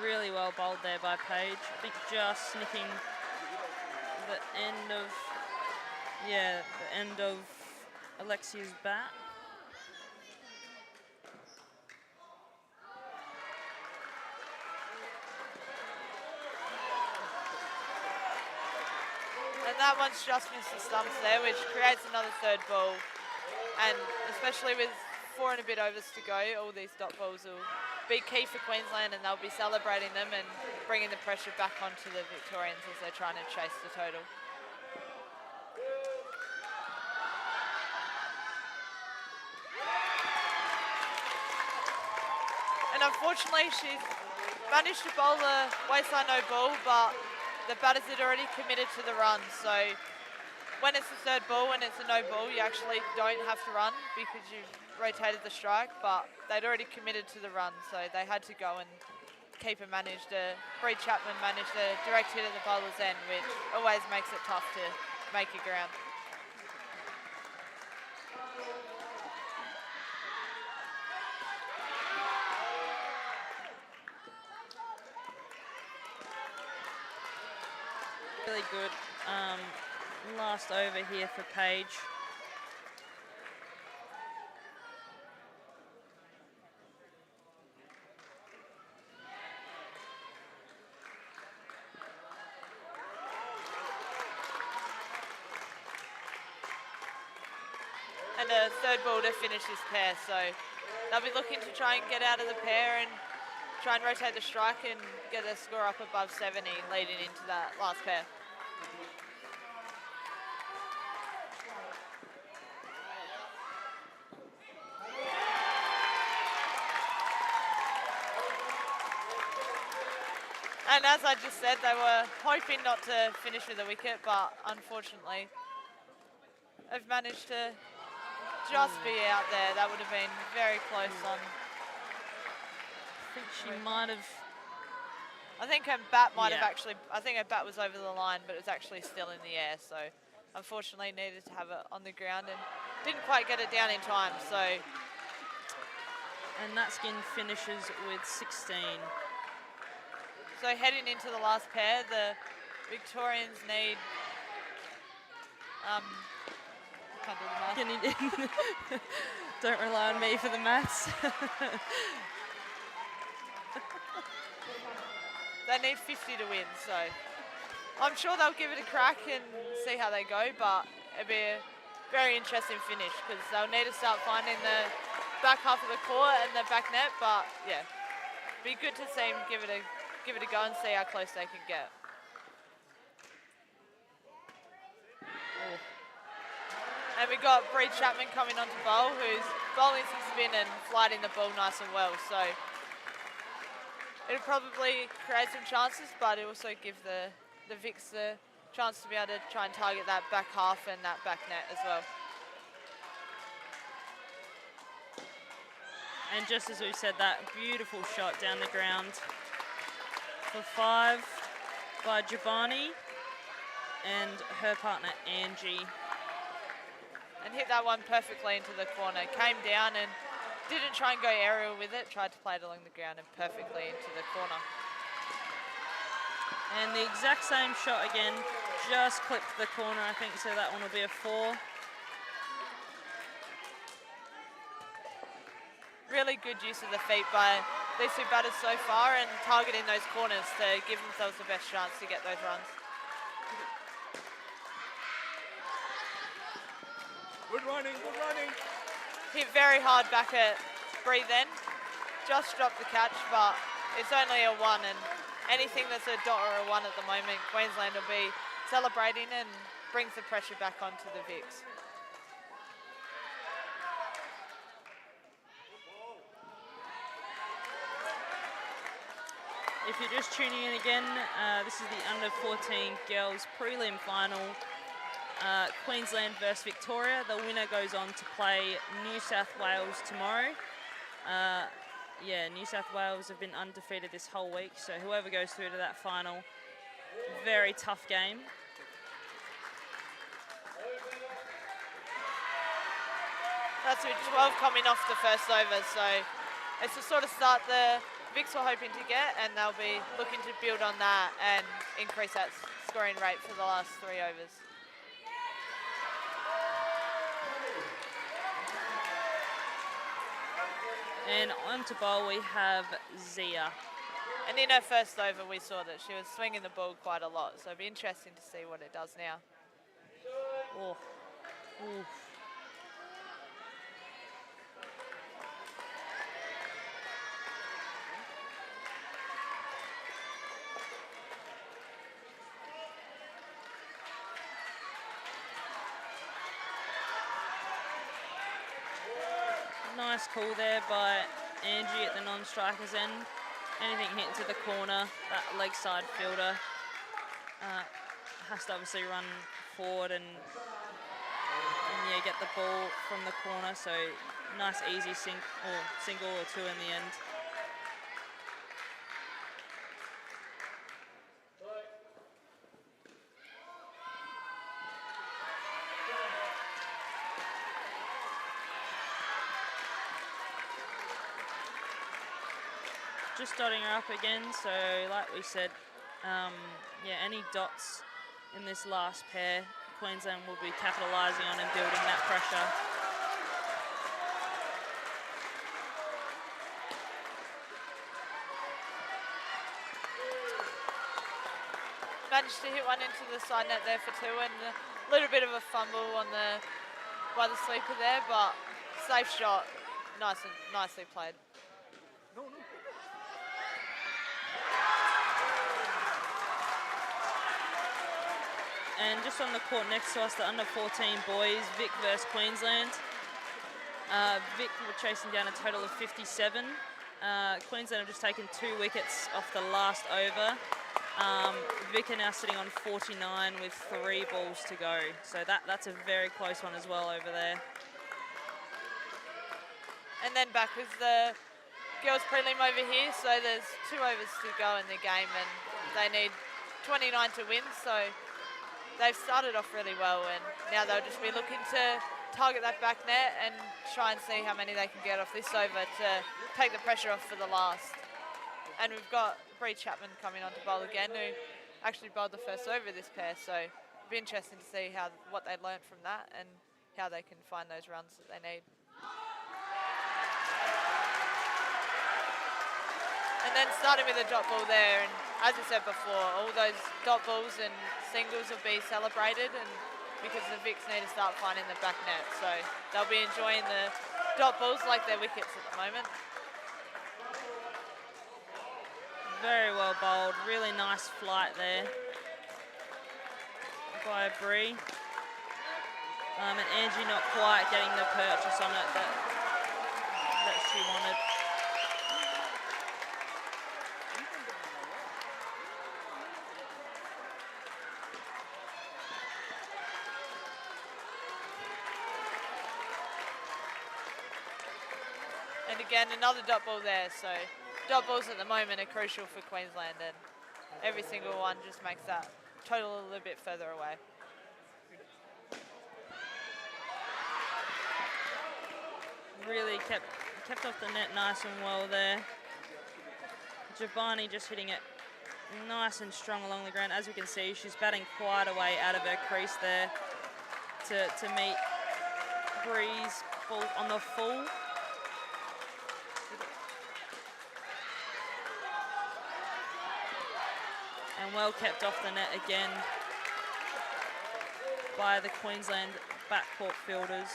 Really well bowled there by Paige. I think just snicking the end of Alexia's bat. And that one's just missed the stumps there, which creates another third ball. And especially with 4 and a bit overs to go, all these dot balls will be key for Queensland, and they'll be celebrating them and bringing the pressure back onto the Victorians as they're trying to chase the total. And unfortunately, she's managed to bowl a waistline no ball, but the batters had already committed to the run. So when it's the third ball and it's a no ball, you actually don't have to run because you've rotated the strike, but they'd already committed to the run, so they had to go, and keeper managed Bree Chapman managed a direct hit at the bowler's end, which always makes it tough to make your ground. Really good last over here for Paige. And a third ball to finish this pair, so they'll be looking to try and get out of the pair and try and rotate the strike and get their score up above 70 leading into that last pair. And as I just said, they were hoping not to finish with a wicket, but unfortunately, they've managed to just be out there. That would have been very close on. I think she might have. I think her bat might have actually, I think her bat was over the line, but it was actually still in the air. So unfortunately needed to have it on the ground and didn't quite get it down in time. So. And that skin finishes with 16. So heading into the last pair, the Victorians need, can't do the math. Don't rely on me for the maths. They need 50 to win, so I'm sure they'll give it a crack and see how they go, but it'll be a very interesting finish because they'll need to start finding the back half of the court and the back net, but yeah, be good to see them give it a go and see how close they can get. And we got Bree Chapman coming onto bowl, who's bowling some spin and flighting the ball nice and well. So it'll probably create some chances, but it'll also give the Vics the chance to be able to try and target that back half and that back net as well. And just as we said, that beautiful shot down the ground for 5 by Jabani and her partner Angie. And hit that one perfectly into the corner. Came down and didn't try and go aerial with it, tried to play it along the ground and perfectly into the corner. And the exact same shot again, just clipped the corner, I think, so that one will be a 4. Really good use of the feet by these two batters so far and targeting those corners to give themselves the best chance to get those runs. Good running, good running. Hit very hard back at Bree then. Just dropped the catch, but it's only a 1, and anything that's a dot or a 1 at the moment, Queensland will be celebrating and brings the pressure back onto the Vics. If you're just tuning in again, this is the under-14 girls prelim final. Queensland versus Victoria. The winner goes on to play New South Wales tomorrow. Yeah, New South Wales have been undefeated this whole week, so whoever goes through to that final, very tough game. That's with 12 coming off the first over, so it's the sort of start the Vics were hoping to get, and they'll be looking to build on that and increase that scoring rate for the last 3 overs. And on to bowl we have Zia. And in her first over we saw that she was swinging the ball quite a lot, so it'll be interesting to see what it does now. Oh. Oof. Nice call there by Angie at the non-striker's end. Anything hit into the corner, that leg side fielder has to obviously run forward and yeah, get the ball from the corner. So nice easy single or 2 in the end. Just dotting her up again, so like we said, yeah, any dots in this last pair, Queensland will be capitalising on and building that pressure. Managed to hit one into the side net there for 2, and a little bit of a fumble on by the sleeper there, but safe shot, nicely played. And just on the court next to us, the under-14 boys, Vic versus Queensland. Vic were chasing down a total of 57. Queensland have just taken 2 wickets off the last over. Vic are now sitting on 49 with 3 balls to go. So that's a very close one as well over there. And then back with the girls prelim over here. So there's 2 overs to go in the game and they need 29 to win. So they've started off really well and now they'll just be looking to target that back net and try and see how many they can get off this over to take the pressure off for the last. And we've got Bree Chapman coming on to bowl again, who actually bowled the first over this pair. So it'll be interesting to see what they learnt from that and how they can find those runs that they need. And then starting with a dot ball there, and as I said before, all those dot balls and singles will be celebrated, and because the Vics need to start finding the back net. So they'll be enjoying the dot balls like their wickets at the moment. Very well bowled, really nice flight there by Bree. And Angie not quite getting the purchase on it that she wanted. And again, another dot ball there. So dot balls at the moment are crucial for Queensland, and every single one just makes that total a little bit further away. Really kept off the net nice and well there. Giovanni just hitting it nice and strong along the ground. As we can see, she's batting quite a way out of her crease there to meet Bree's ball on the full. And well kept off the net again by the Queensland backcourt fielders.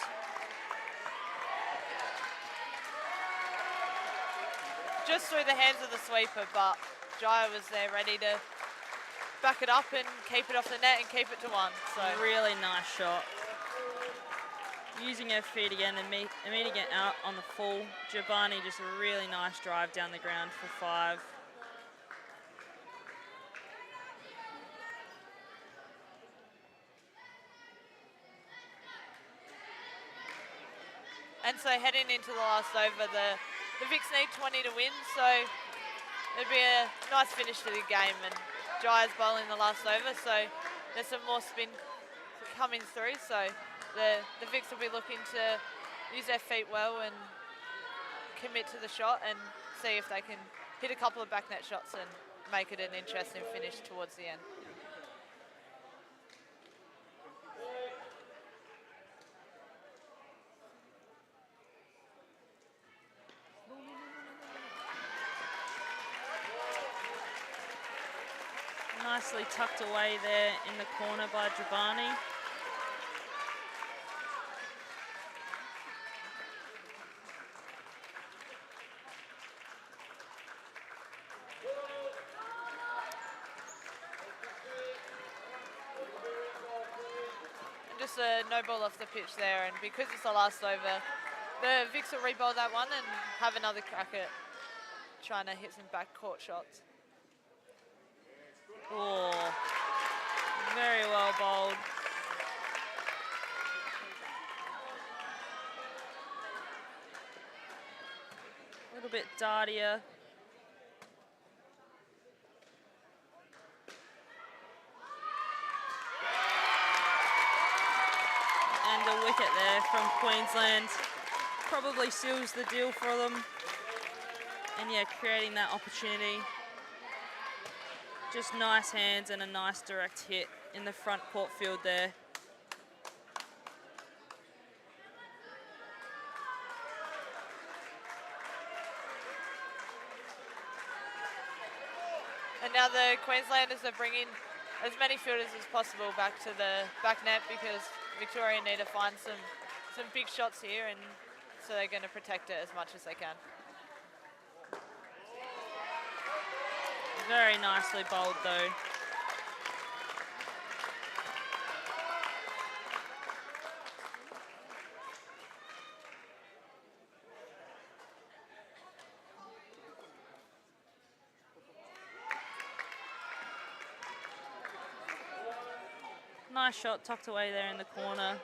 Just through the hands of the sweeper, but Jaya was there ready to back it up and keep it off the net and keep it to 1. So really nice shot. Using her feet again and meeting it out on the full. Giovanni just a really nice drive down the ground for 5. And so heading into the last over, the Vics need 20 to win, so it'd be a nice finish to the game. And Jaya's bowling the last over, so there's some more spin coming through. So the Vics will be looking to use their feet well and commit to the shot and see if they can hit a couple of back net shots and make it an interesting finish towards the end. Nicely tucked away there in the corner by Giovanni. And just a no ball off the pitch there, and because it's the last over, the Vics will re-bowl that one and have another crack at trying to hit some back court shots. Oh, very well bowled. A little bit dartier. And a wicket there from Queensland. Probably seals the deal for them. And yeah, creating that opportunity. Just nice hands and a nice direct hit in the front court field there. And now the Queenslanders are bringing as many fielders as possible back to the back net because Victoria need to find some big shots here, and so they're going to protect it as much as they can. Very nicely bowled though. Nice shot tucked away there in the corner.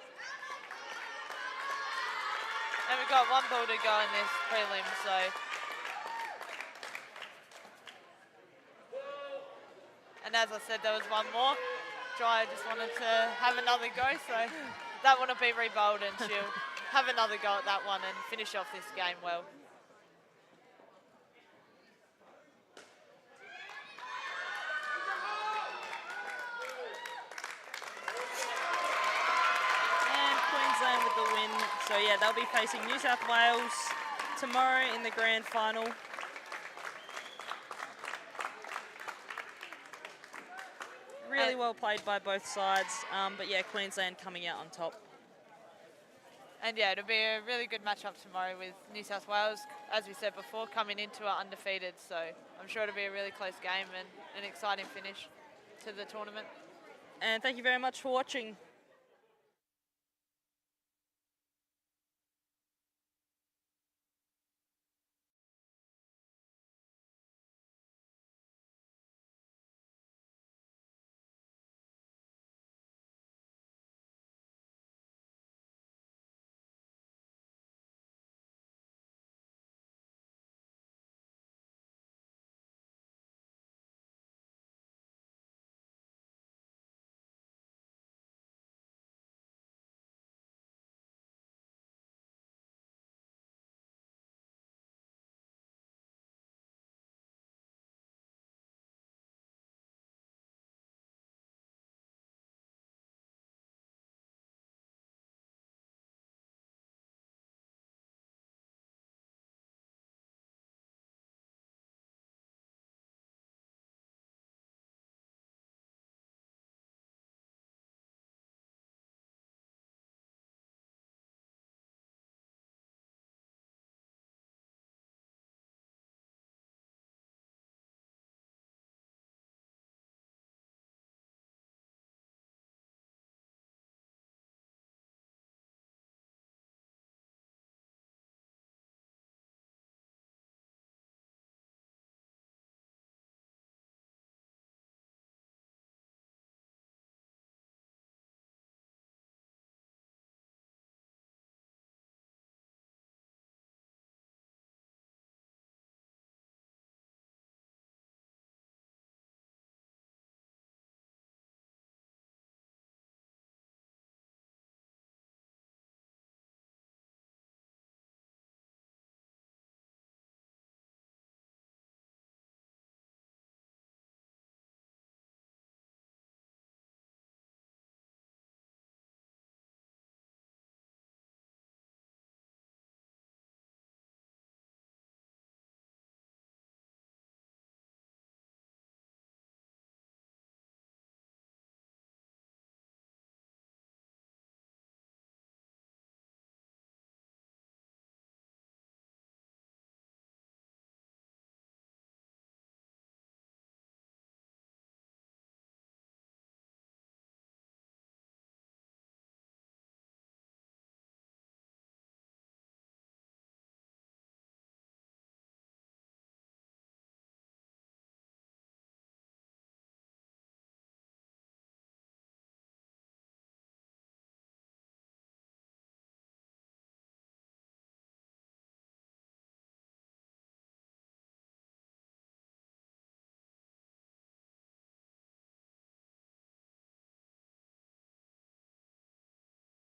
And we've got one ball to go in this prelim, so. And as I said, there was one more. Dry just wanted to have another go, so that wouldn't be re-bowled, and she'll have another go at that one and finish off this game well. Queensland with the win. So yeah, they'll be facing New South Wales tomorrow in the grand final. Really well played by both sides, but yeah, Queensland coming out on top. And yeah, it'll be a really good matchup tomorrow with New South Wales, as we said before, coming into it undefeated. So I'm sure it'll be a really close game and an exciting finish to the tournament. And thank you very much for watching.